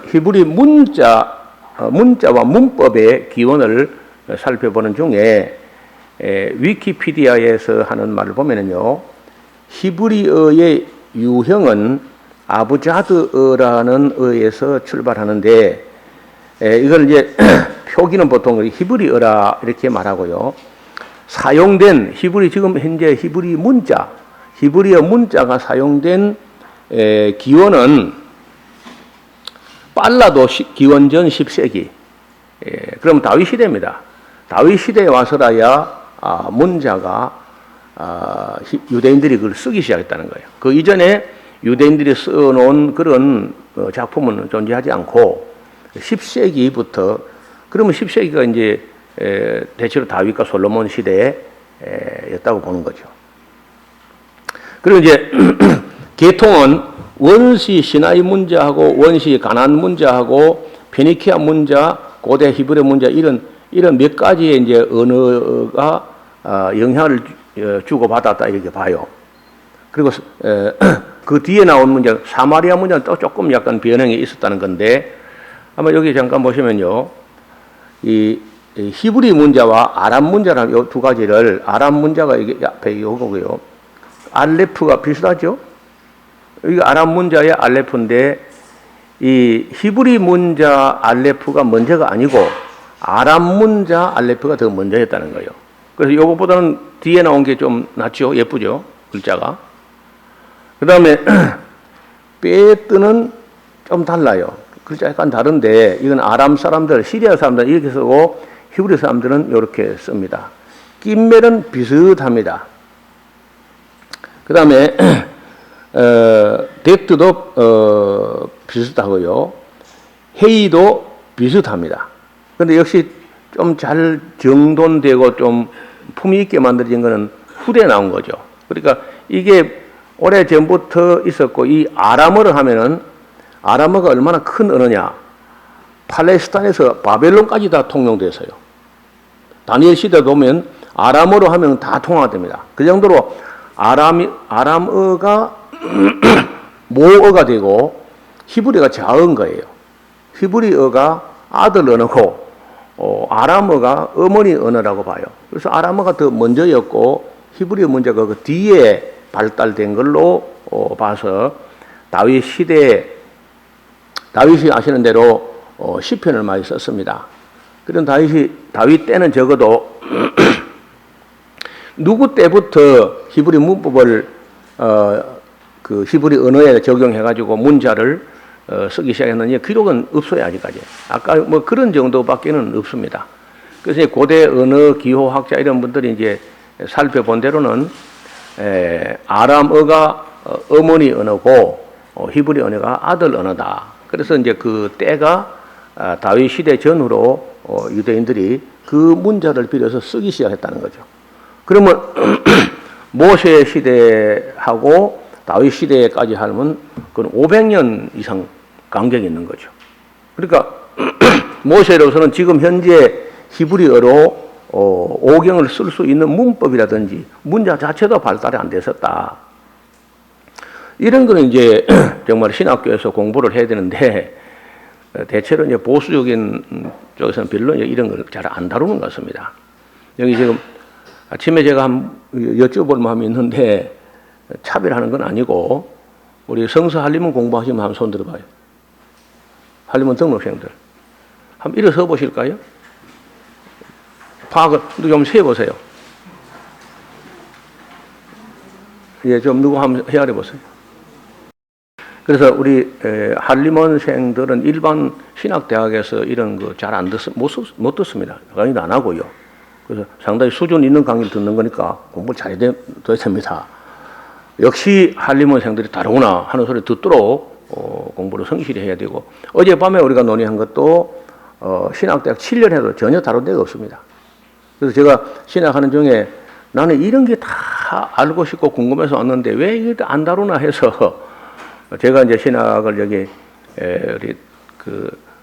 히브리 문자와 문법의 기원을 살펴보는 중에 위키피디아에서 하는 말을 보면은요, 히브리어의 유형은 아부자드어라는 어에서 출발하는데 이걸 이제 표기는 보통 히브리어라 이렇게 말하고요. 사용된 지금 현재 히브리어 문자가 사용된 기원은 빨라도 기원전 10세기. 그럼 다윗 시대입니다. 다윗 시대에 와서라야 문자가 유대인들이 그걸 쓰기 시작했다는 거예요. 그 이전에 유대인들이 써놓은 그런 작품은 존재하지 않고 10세기부터 그러면 10세기가 이제 대체로 다윗과 솔로몬 시대였다고 보는 거죠. 그리고 이제 계통은 원시 시나이 문자하고 원시 가나안 문자하고 페니키아 문자, 고대 히브리 문자 이런 몇 가지의 이제 언어가 영향을 주고받았다 이렇게 봐요. 그리고 그 뒤에 나온 문제 사마리아 문제는 또 조금 약간 변형이 있었다는 건데 아마 여기 잠깐 보시면요, 이 히브리 문자와 아람 문자라는 이 두 가지를 아람 문자가 이게 앞에 이거고요. 알레프가 비슷하죠? 이게 아람 문자의 알레프인데 이 히브리 문자 알레프가 먼저가 아니고 아람 문자 알레프가 더 먼저였다는 거예요. 그래서 이것보다는 뒤에 나온 게 좀 낫죠? 예쁘죠? 글자가. 그 다음에 베뜨는 좀 달라요. 글자 약간 다른데 이건 아람 사람들, 시리아 사람들 이렇게 쓰고 히브리 사람들은 이렇게 씁니다. 낌멜은 비슷합니다. 그 다음에 데트도 비슷하고요. 헤이도 비슷합니다. 그런데 역시 좀 잘 정돈되고 좀 품위 있게 만들어진 거는 후대에 나온 거죠. 그러니까 이게 오래 전부터 있었고 이 아람어를 하면은 아람어가 얼마나 큰 언어냐. 팔레스타인에서 바벨론까지 다 통용돼서요. 다니엘 시대 보면 아람어로 하면 다 통화가 됩니다. 그 정도로 아람어가 모어가 되고 히브리가 자어인 거예요. 히브리어가 아들 언어고 아람어가 어머니 언어라고 봐요. 그래서 아람어가 더 먼저였고 히브리어 문제가 그 뒤에 발달된 걸로 봐서 다윗 시대에 다윗이 아시는 대로 시편을 많이 썼습니다. 그런 다윗 때는 적어도 누구 때부터 히브리 문법을 그 히브리 언어에 적용해가지고 문자를 쓰기 시작했느냐 기록은 없어요 아직까지. 아까 뭐 그런 정도밖에는 없습니다. 그래서 고대 언어 기호학자 이런 분들이 이제 살펴본 대로는 아람어가 어머니 언어고 히브리 언어가 아들 언어다. 그래서 이제 그 때가 다윗 시대 전후로 유대인들이 그 문자를 빌어서 쓰기 시작했다는 거죠. 그러면 모세 시대하고 다윗 시대까지 하면 그건 500년 이상 간격이 있는 거죠. 그러니까 모세로서는 지금 현재 히브리어로 오경을 쓸 수 있는 문법이라든지 문자 자체도 발달이 안 됐었다. 이런 거는 이제 정말 신학교에서 공부를 해야 되는데 대체로 이제 보수적인 쪽에서는 별로 이런 걸 잘 안 다루는 것 같습니다. 여기 지금 아침에 제가 여쭤볼 마음이 있는데 차별하는 건 아니고 우리 성서 한림문 공부하시면 한번 손 들어봐요. 한림문 등록생들. 한번 일어서 보실까요? 파악을 좀 세보세요. 예, 좀 누구 한번 헤아려 보세요. 그래서 우리 한림원생들은 일반 신학대학에서 이런 거 잘 못 듣습니다. 강의도 안 하고요. 그래서 상당히 수준 있는 강의를 듣는 거니까 공부를 잘 해야 됩니다. 역시 한림원생들이 다르구나 하는 소리 듣도록 공부를 성실히 해야 되고 어젯밤에 우리가 논의한 것도 신학대학 7년 해도 전혀 다룬 데가 없습니다. 그래서 제가 신학하는 중에 나는 이런 게 다 알고 싶고 궁금해서 왔는데 왜 이게 안 다루나 해서 제가 이제 신학을 여기 우리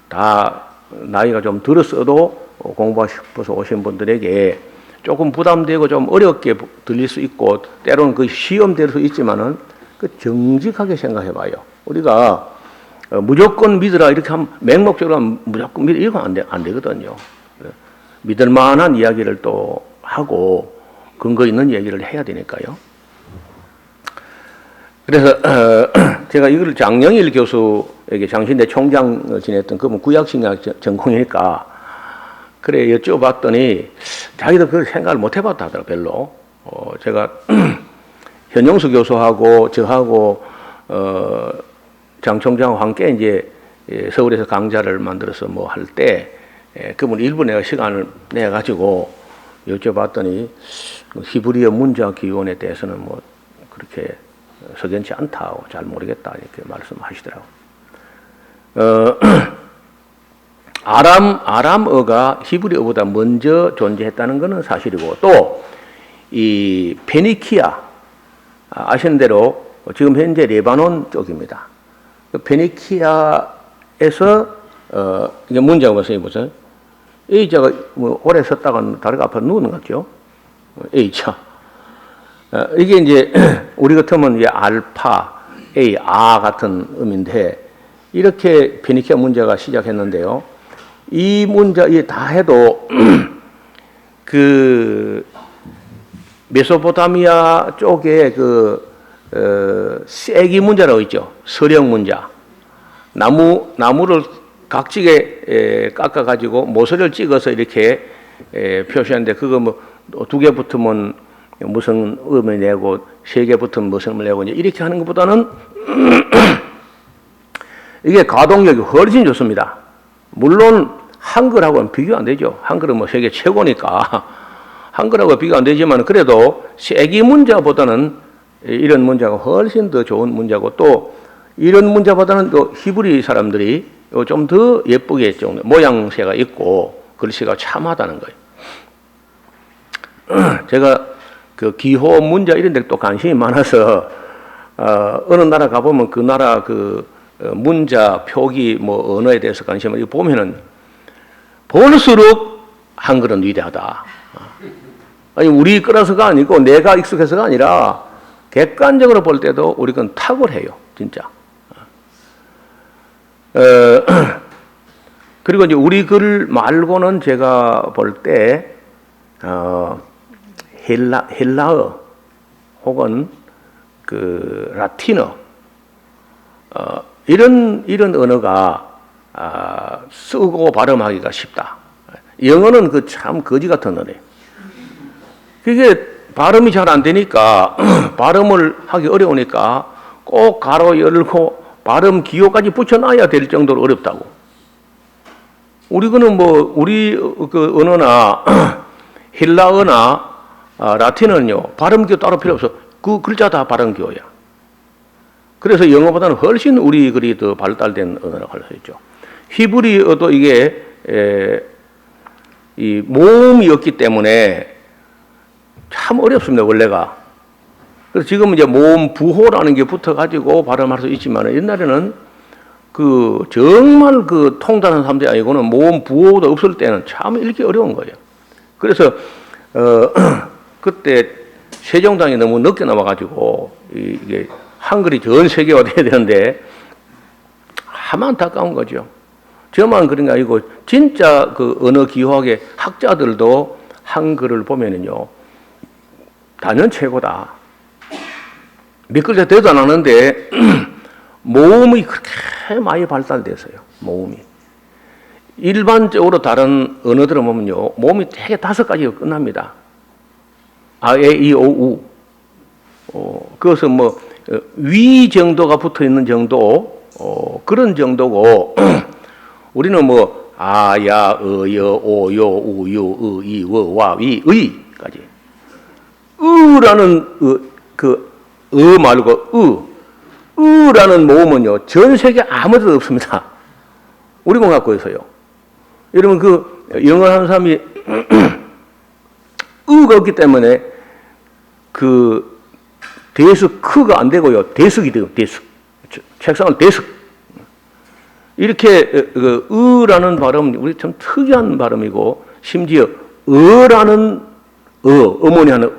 다 나이가 좀 들었어도 공부하고 싶어서 오신 분들에게 조금 부담되고 좀 어렵게 들릴 수 있고 때로는 그 시험 될 수 있지만은 그 정직하게 생각해 봐요. 우리가 무조건 믿으라 이렇게 하면 맹목적으로 하면 무조건 믿으라 이거 안 되거든요. 믿을 만한 이야기를 또 하고 근거 있는 얘기를 해야 되니까요. 그래서 제가 이걸 장영일 교수에게 장신대 총장 지냈던 그분 구약신약 전공이니까 그래 여쭤봤더니 자기도 그걸 생각을 못 해봤다 하더라고요. 별로. 제가 현영수 교수하고 저하고 장 총장과 함께 이제 서울에서 강좌를 만들어서 뭐 할 때 그분 일부 내가 시간을 내 가지고 여쭤봤더니 히브리어 문자 기원에 대해서는 뭐 그렇게 석연치 않다고 잘 모르겠다 이렇게 말씀하시더라고요. 아람어가 히브리어보다 먼저 존재했다는 것은 사실이고, 또 이 페니키아, 아시는 대로 지금 현재 레바논 쪽입니다. 페니키아에서 이게 문제가 무슨 무슨 A자가 뭐 오래 썼다가 다리가 아파 누우는 것 같죠? A자. 이게 이제 우리 같으면 이제 알파, A, 같은 의미인데, 이렇게 페니키아 문제가 시작했는데요. 이 문제 다 해도 그 메소포타미아 쪽에 세기 문자라고 있죠. 서령 문자. 나무를 각지게 깎아 가지고 모서리를 찍어서 이렇게 표시하는데, 그거 뭐 두 개 붙으면 무슨 음을 내고 세 개 붙으면 무슨 음을 내고 이렇게 하는 것보다는 이게 가동력이 훨씬 좋습니다. 물론 한글하고는 비교 안 되죠. 한글은 뭐 세계 최고니까 한글하고 비교 안 되지만, 그래도 세기 문자보다는 이런 문자가 훨씬 더 좋은 문자고, 또 이런 문자보다는 또 히브리 사람들이 좀 더 예쁘게 좀 모양새가 있고 글씨가 참하다는 거예요. 제가 그 기호 문자 이런 데 또 관심이 많아서 어느 나라 가보면 그 나라 그 문자 표기 뭐 언어에 대해서 관심을 보면은 볼수록 한글은 위대하다. 아니 우리 거라서가 아니고 내가 익숙해서가 아니라 객관적으로 볼 때도 우리 건 탁월해요, 진짜. 그리고 이제 우리 글 말고는 제가 볼 때 헬라어 혹은 그 라틴어 이런 언어가 쓰고 발음하기가 쉽다. 영어는 그 참 거지 같은 언어예요. 그게 발음이 잘 안 되니까 발음을 하기 어려우니까 꼭 가로 열고 발음 기호까지 붙여놔야 될 정도로 어렵다고. 우리 거는 뭐 우리 그 언어나 헬라어나 라틴어는요 발음 기호 따로 필요 없어. 그 글자 다 발음 기호야. 그래서 영어보다는 훨씬 우리 글이 더 발달된 언어라고 할 수 있죠. 히브리어도 이게 이 모음이었기 때문에 참 어렵습니다, 원래가. 그래서 지금 이제 모음 부호라는 게 붙어가지고 발음할 수 있지만, 옛날에는 그 정말 그 통달한 사람들이 아니고는 모음 부호도 없을 때는 참 읽기 어려운 거예요. 그래서 그때 세종당이 너무 늦게 나와가지고 이게 한글이 전 세계화 돼야 되는데 참 안타까운 거죠. 저만 그런 게 아니고 진짜 그 언어 기호학의 학자들도 한글을 보면은요 단연 최고다. 몇 글자 되도 안 하는데 모음이 그렇게 많이 발달됐어요. 모음이. 일반적으로 다른 언어들은 보면요 모음이 되게 5가지가 끝납니다. 아, 에, 이, 오, 우. 그것은 뭐 위 정도가 붙어 있는 정도, 그런 정도고, 우리는 뭐 아, 야, 여, 오, 요, 우, 유, 으, 이, 워, 와, 위, 의까지. 으라는 말고 으라는 모음은요 전 세계 아무데도 없습니다. 우리만 갖고 있어요. 여러분 그 영어 하는 사람이 으가 없기 때문에 그 데스크가 안 되고요 대석이 돼요. 대석. 책상은 대석. 이렇게 그 으라는 발음 우리 참 특이한 발음이고, 심지어 어라는 어머니 하는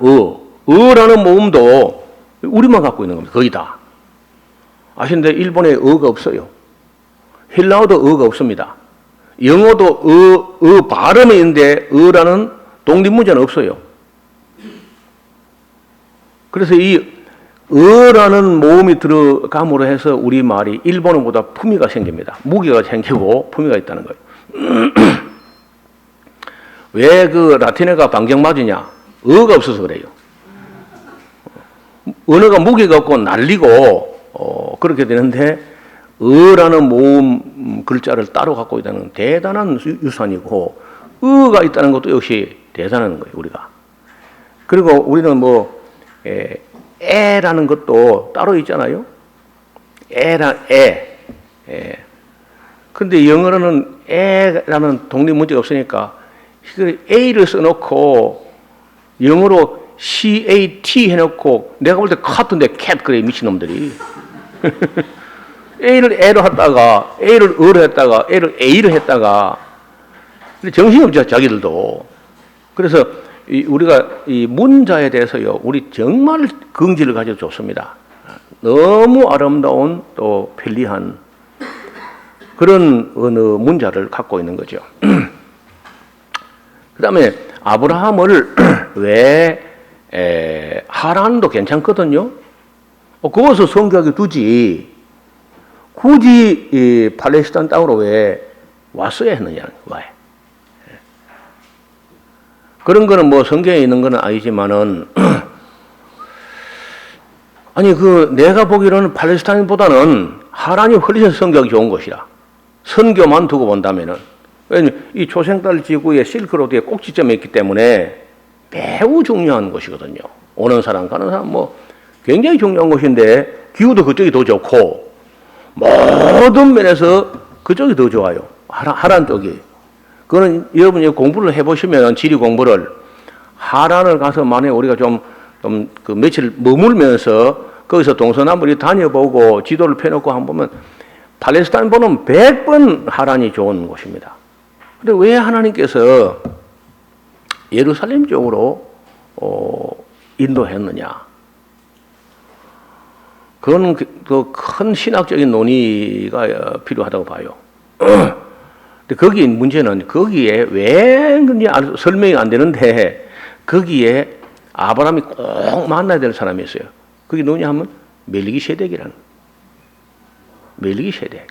어라는 모음도 우리만 갖고 있는 겁니다. 거의 다. 아시는데 일본에 어가 없어요. 헬라어도 어가 없습니다. 영어도 발음이 있는데 어라는 독립문자는 없어요. 그래서 이 어라는 모음이 들어감으로 해서 우리 말이 일본어보다 품위가 생깁니다. 무게가 생기고 품위가 있다는 거예요. 왜 그 라틴어가 방정 맞으냐? 어가 없어서 그래요. 언어가 무게가 없고 날리고 그렇게 되는데 어라는 모음 글자를 따로 갖고 있다는 대단한 유산이고, 어가 있다는 것도 역시 대단한 거예요, 우리가. 그리고 우리는 뭐 에라는 것도 따로 있잖아요. 근데 영어로는 애라는 독립 문제가 없으니까 이걸 A를 써놓고 영어로 CAT 해놓고 내가 볼 때 카트인데 캣 그래 미친놈들이. A를 애로 했다가 A를 어로 했다가 A를 A를 했다가 근데 정신이 없죠 자기들도. 그래서 우리가 이 문자에 대해서요 우리 정말 긍지를 가져 좋습니다. 너무 아름다운 또 편리한 그런 어느 문자를 갖고 있는 거죠. 그 다음에 아브라함을 왜 하란도 괜찮거든요. 그것을 성교하게 두지 굳이 이 팔레스타인 땅으로 왜 왔어야 했느냐. 왜? 그런 거는 뭐 성경에 있는 거는 아니지만은 아니 내가 보기로는 팔레스타인보다는 하란이 훨씬 성교하기 좋은 곳이라. 선교만 두고 본다면은 왜냐면 이 초생달 지구의 실크로드의 꼭지점에 있기 때문에 매우 중요한 곳이거든요. 오는 사람 가는 사람 뭐 굉장히 중요한 곳인데 기후도 그쪽이 더 좋고 모든 면에서 그쪽이 더 좋아요. 하란 쪽이. 그거는 여러분이 공부를 해보시면 지리 공부를 하란을 가서 만약에 우리가 좀 그 며칠 머물면서 거기서 동서남북 다녀보고 지도를 펴놓고 한번 보면 팔레스타인보다는 100번 하란이 좋은 곳입니다. 근데 왜 하나님께서 예루살렘 쪽으로 인도했느냐? 그건 큰 신학적인 논의가 필요하다고 봐요. 근데 거기 문제는 거기에 왜 그런지 설명이 안 되는데 거기에 아브라함이 꼭 만나야 될 사람이 있어요. 그게 누구냐 하면 멜기세덱이라는. 멜기세덱.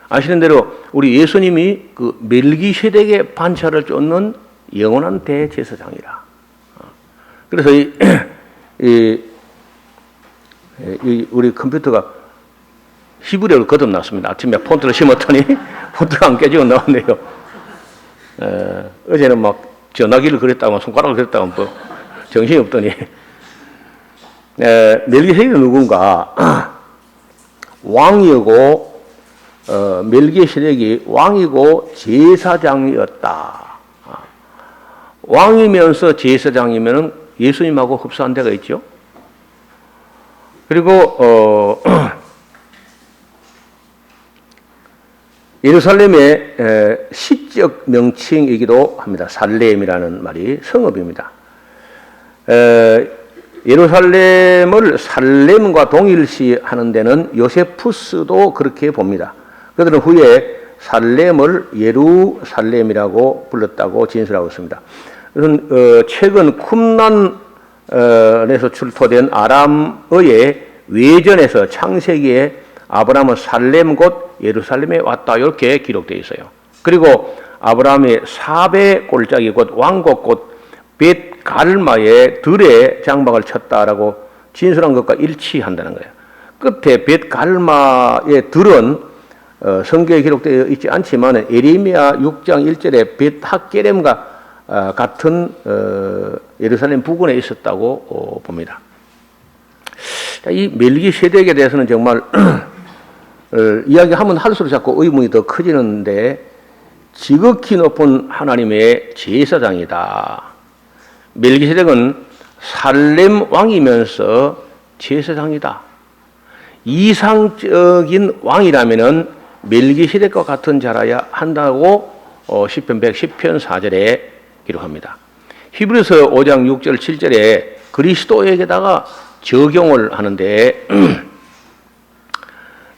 아시는 대로 우리 예수님이 그 멜기세덱의 반차를 쫓는 영원한 대제사장이라. 그래서 우리 컴퓨터가 히브리어로 거듭났습니다. 아침에 폰트를 심었더니 폰트가 안 깨지고 나왔네요. 어제는 막 전화기를 그랬다고 손가락을 그랬다고 뭐 정신이 없더니 멜기세덱이 누군가 왕이고 멜기세덱이 왕이고 제사장이었다. 왕이면서 제사장이면은 예수님하고 흡사한 데가 있죠. 그리고 예루살렘의 시적 명칭이기도 합니다. 살렘이라는 말이 성읍입니다. 예루살렘을 살렘과 동일시하는 데는 요세푸스도 그렇게 봅니다. 그들은 후에 살렘을 예루살렘이라고 불렀다고 진술하고 있습니다. 최근 쿰난에서 출토된 아람어의 외전에서 창세기에 아브라함은 살렘 곧 예루살렘에 왔다 이렇게 기록되어 있어요. 그리고 아브라함이 사배 골짜기 곧 왕곡 곧 벳갈마의 들에 장막을 쳤다라고 진술한 것과 일치한다는 거예요. 끝에 벳갈마의 들은 성경에 기록되어 있지 않지만 에레미야 6장 1절에 벳학게렘과 같은 예루살렘 부근에 있었다고 봅니다. 이 멜기세덱에 대해서는 정말 이야기하면 할수록 자꾸 의문이 더 커지는데 지극히 높은 하나님의 제사장이다. 멜기세덱은 살렘 왕이면서 제사장이다. 이상적인 왕이라면은 멜기세덱과 같은 자라야 한다고 시편 110편 4절에 기록합니다. 히브리서 5장 6절 7절에 그리스도에게다가 적용을 하는데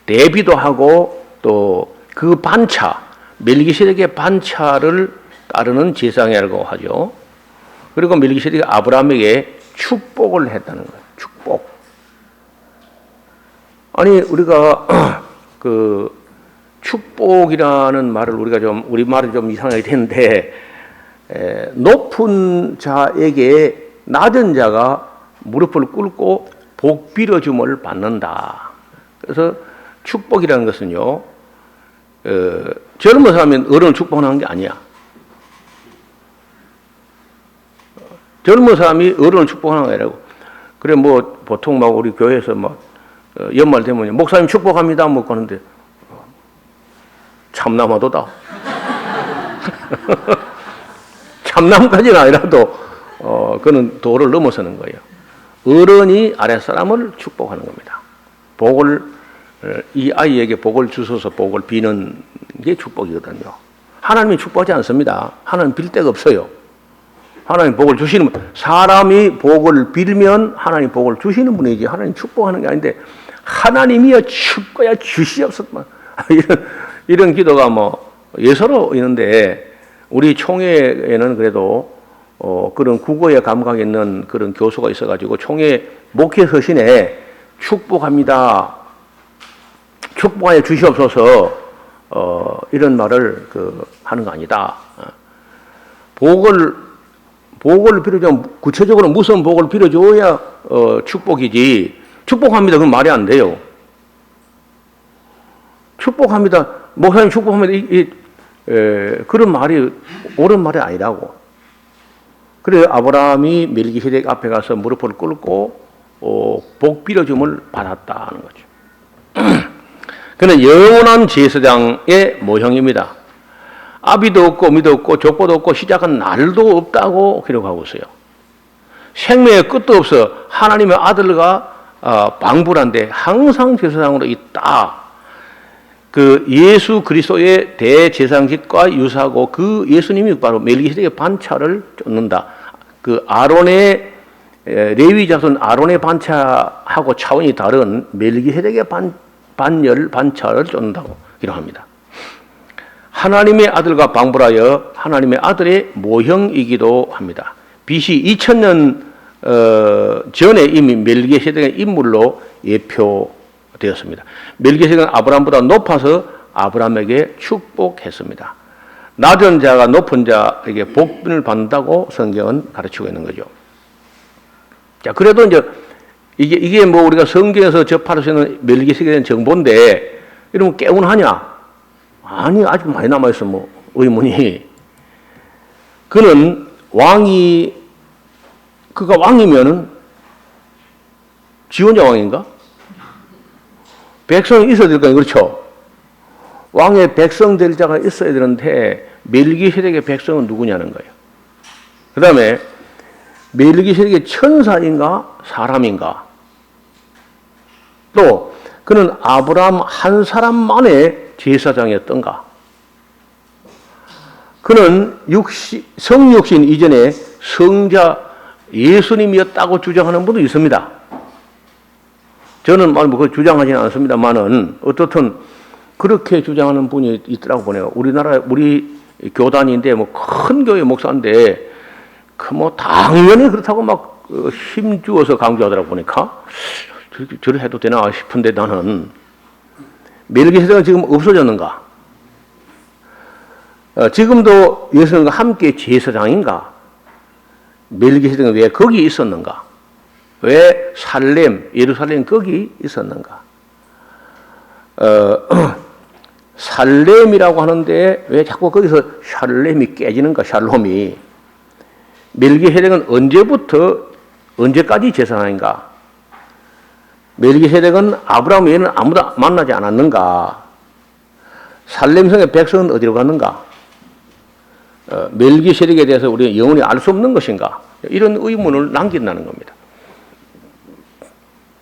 대비도 하고 또 그 반차 멜기세덱의 반차를 따르는 제사장이라고 하죠. 그리고 멜기세덱이 아브라함에게 축복을 했다는 거예요. 축복. 아니 우리가 그 축복이라는 말을 우리가 좀 우리말이 좀 이상하게 되는데 높은 자에게 낮은 자가 무릎을 꿇고 복 빌어줌을 받는다. 그래서 축복이라는 것은요, 젊은 사람이 어른을 축복하는 게 아니야. 젊은 사람이 어른을 축복하는 게 아니라고. 그래, 뭐, 보통 막 우리 교회에서 막, 연말 되면 목사님 축복합니다. 뭐 그러는데, 참남하도다. 참남까지는 아니라도 그는 도를 넘어서는 거예요. 어른이 아랫사람을 축복하는 겁니다. 복을 이 아이에게 복을 주셔서 복을 비는 게 축복이거든요. 하나님이 축복하지 않습니다. 하나님 빌 데가 없어요. 하나님 복을 주시는 분, 사람이 복을 빌면 하나님 복을 주시는 분이지 하나님 축복하는 게 아닌데 하나님이여 축복하여 주시옵소서 이런 기도가 뭐 예서로 있는데 우리 총회에는 그래도 그런 국어에 감각 있는 그런 교수가 있어가지고 총회 목회 서신에 축복합니다. 축복하여 주시옵소서 이런 말을 하는 거 아니다. 복을 빌어주면 구체적으로 무슨 복을 빌어줘야 축복이지. 축복합니다. 그건 말이 안 돼요. 축복합니다. 목사님 축복합니다. 그런 말이 옳은 말이 아니라고. 그래 아브라함이 멜기세덱 앞에 가서 무릎을 꿇고 복 빌어줌을 받았다는 거죠. 그는 영원한 제사장의 모형입니다. 아비도 없고 어미도 없고 족보도 없고 시작한 날도 없다고 기록하고 있어요. 생명의 끝도 없어 하나님의 아들과 방불한데 항상 제사장으로 있다. 그 예수 그리스도의 대제사장직과 유사하고 그 예수님이 바로 멜기세덱의 반차를 쫓는다. 그 아론의 레위 자손 아론의 반차하고 차원이 다른 멜기세덱의 반차를 쫓는다고 기록합니다. 하나님의 아들과 방불하여 하나님의 아들의 모형이기도 합니다. BC 2000년 전에 이미 멜기세덱의 인물로 예표되었습니다. 멜기세덱은 아브라함보다 높아서 아브라함에게 축복했습니다. 낮은 자가 높은 자에게 복을 받는다고 성경은 가르치고 있는 거죠. 자, 그래도 이제 이게 뭐 우리가 성경에서 접할 수 있는 멜기세덱에 대한 정보인데 이러면 깨운하냐? 아니, 아직 많이 남아있어, 뭐, 의문이. 그는 그가 왕이면은 지원자 왕인가? 백성이 있어야 될 거 아니에요, 그렇죠? 왕의 백성 될 자가 있어야 되는데 멜기세덱의 백성은 누구냐는 거예요. 그 다음에 멜기세덱의 천사인가 사람인가? 또 그는 아브라함 한 사람만의 제사장이었던가? 그는 성육신 이전에 성자 예수님이었다고 주장하는 분도 있습니다. 저는 뭐 주장하지는 않습니다만은 어떻든 그렇게 주장하는 분이 있더라고 보네요. 우리 교단인데 뭐 큰 교회 목사인데 뭐 당연히 그렇다고 막 힘주어서 강조하더라고 보니까 저를 해도 되나 싶은데 나는 멜기세덱은 지금 없어졌는가? 지금도 예수님과 함께 제사장인가? 멜기세덱은 왜 거기 있었는가? 왜 예루살렘 거기 있었는가? 살렘이라고 하는데 왜 자꾸 거기서 샬렘이 깨지는가? 샬롬이. 멜기세덱은 언제까지 제사장인가? 멜기세덱은 아브라함 외에는 아무도 만나지 않았는가? 살렘성의 백성은 어디로 갔는가? 멜기세덱에 대해서 우리가 영원히 알 수 없는 것인가? 이런 의문을 남긴다는 겁니다.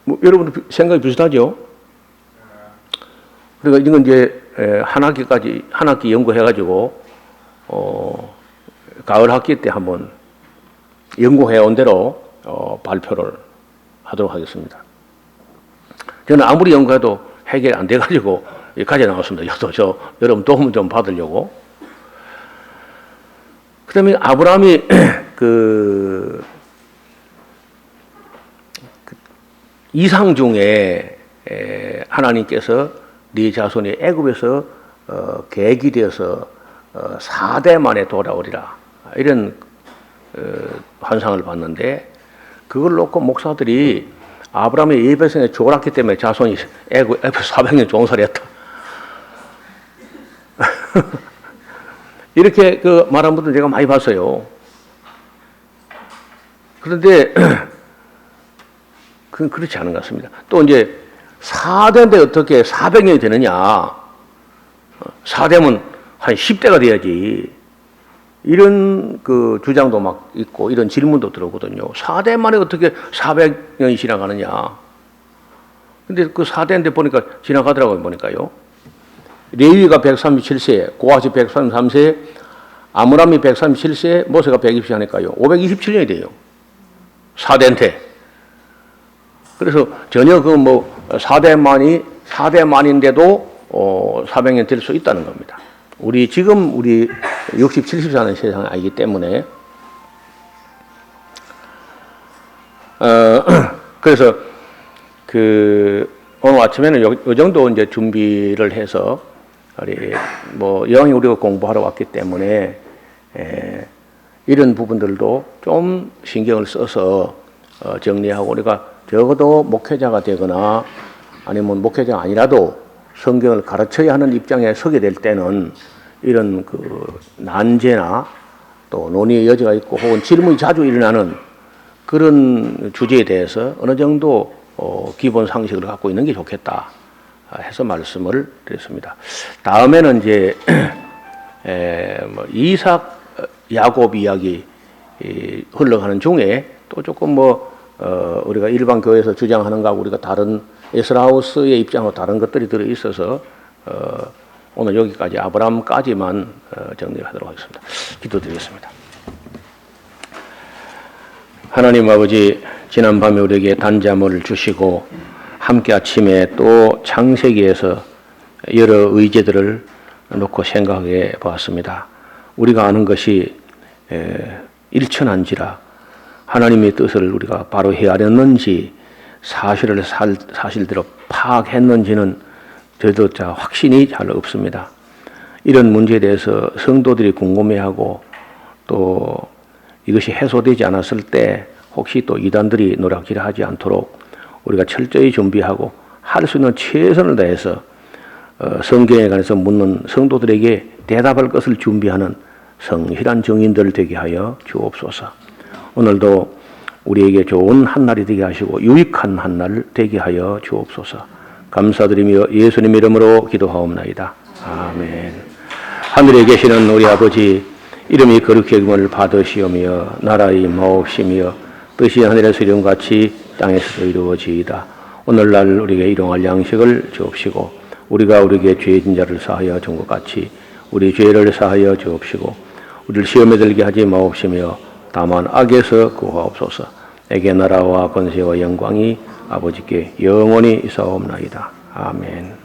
뭐, 여러분도 생각이 비슷하죠? 그러니까 이건 이제 한 학기 연구해가지고 가을 학기 때 한번 연구해온 대로 발표를 하도록 하겠습니다. 저는 아무리 연구해도 해결 안 돼가지고 가져 나왔습니다. 여러분 도움 좀 받으려고. 그 다음에 아브라함이 이상 중에 하나님께서 네 자손이 애굽에서 계획이 되어서 4대 만에 돌아오리라 이런 환상을 봤는데 그걸 놓고 목사들이 아브라함의 예배성에 졸았기 때문에 자손이 애굽에서 400년 종살이 했다. 이렇게 말한 분들 제가 많이 봤어요. 그런데 그건 그렇지 않은 것 같습니다. 또 이제 4대인데 어떻게 400년이 되느냐? 4대면 한 10대가 돼야지. 이런 그 주장도 막 있고 이런 질문도 들어오거든요. 4대 만에 어떻게 400년이 지나가느냐. 근데 그 4대인데 보니까 지나가더라고요. 보니까요. 레위가 137세, 고아시 133세, 아므람이 137세, 모세가 120세 하니까요. 527년이 돼요. 4대인데. 그래서 전혀 그 뭐 4대만인데도 400년 될 수 있다는 겁니다. 우리 60, 70 사는 세상이 아니기 때문에 그래서 그 오늘 아침에는 요 정도 이제 준비를 해서 우리 뭐 이왕에 우리가 공부하러 왔기 때문에 이런 부분들도 좀 신경을 써서 정리하고 우리가 적어도 목회자가 되거나 아니면 목회자가 아니라도 성경을 가르쳐야 하는 입장에 서게 될 때는 이런 그 난제나 또 논의의 여지가 있고 혹은 질문이 자주 일어나는 그런 주제에 대해서 어느 정도 기본 상식을 갖고 있는 게 좋겠다 해서 말씀을 드렸습니다. 다음에는 이제 뭐 이삭 야곱 이야기 흘러가는 중에 또 조금 뭐 우리가 일반 교회에서 주장하는 거하고 우리가 다른 에스라하우스의 입장으로 다른 것들이 들어 있어서 오늘 여기까지 아브라함까지만 정리를 하도록 하겠습니다. 기도드리겠습니다. 하나님 아버지, 지난 밤에 우리에게 단잠을 주시고 함께 아침에 또 창세기에서 여러 의제들을 놓고 생각해 보았습니다. 우리가 아는 것이 일천한지라 하나님의 뜻을 우리가 바로 헤아렸는지 사실대로 파악했는지는 저도 확신이 잘 없습니다. 이런 문제에 대해서 성도들이 궁금해하고 또 이것이 해소되지 않았을 때 혹시 또 이단들이 노략질하지 않도록 우리가 철저히 준비하고 할 수 있는 최선을 다해서 성경에 관해서 묻는 성도들에게 대답할 것을 준비하는 성실한 증인들 되게 하여 주옵소서. 오늘도 우리에게 좋은 한날이 되게 하시고 유익한 한날 되게 하여 주옵소서. 감사드리며 예수님 이름으로 기도하옵나이다. 아멘. 하늘에 계시는 우리 아버지, 이름이 거룩히 여김을 받으시오며 나라의 마옵시며 뜻이 하늘에서 이룬같이 땅에서도 이루어지이다. 오늘날 우리에게 일용할 양식을 주옵시고 우리가 우리에게 죄진 자를 사하여 준 것 같이 우리 죄를 사하여 주옵시고 우리를 시험에 들게 하지 마옵시며 다만 악에서 구하옵소서. 내게 나라와 권세와 영광이 아버지께 영원히 있사옵나이다. 아멘.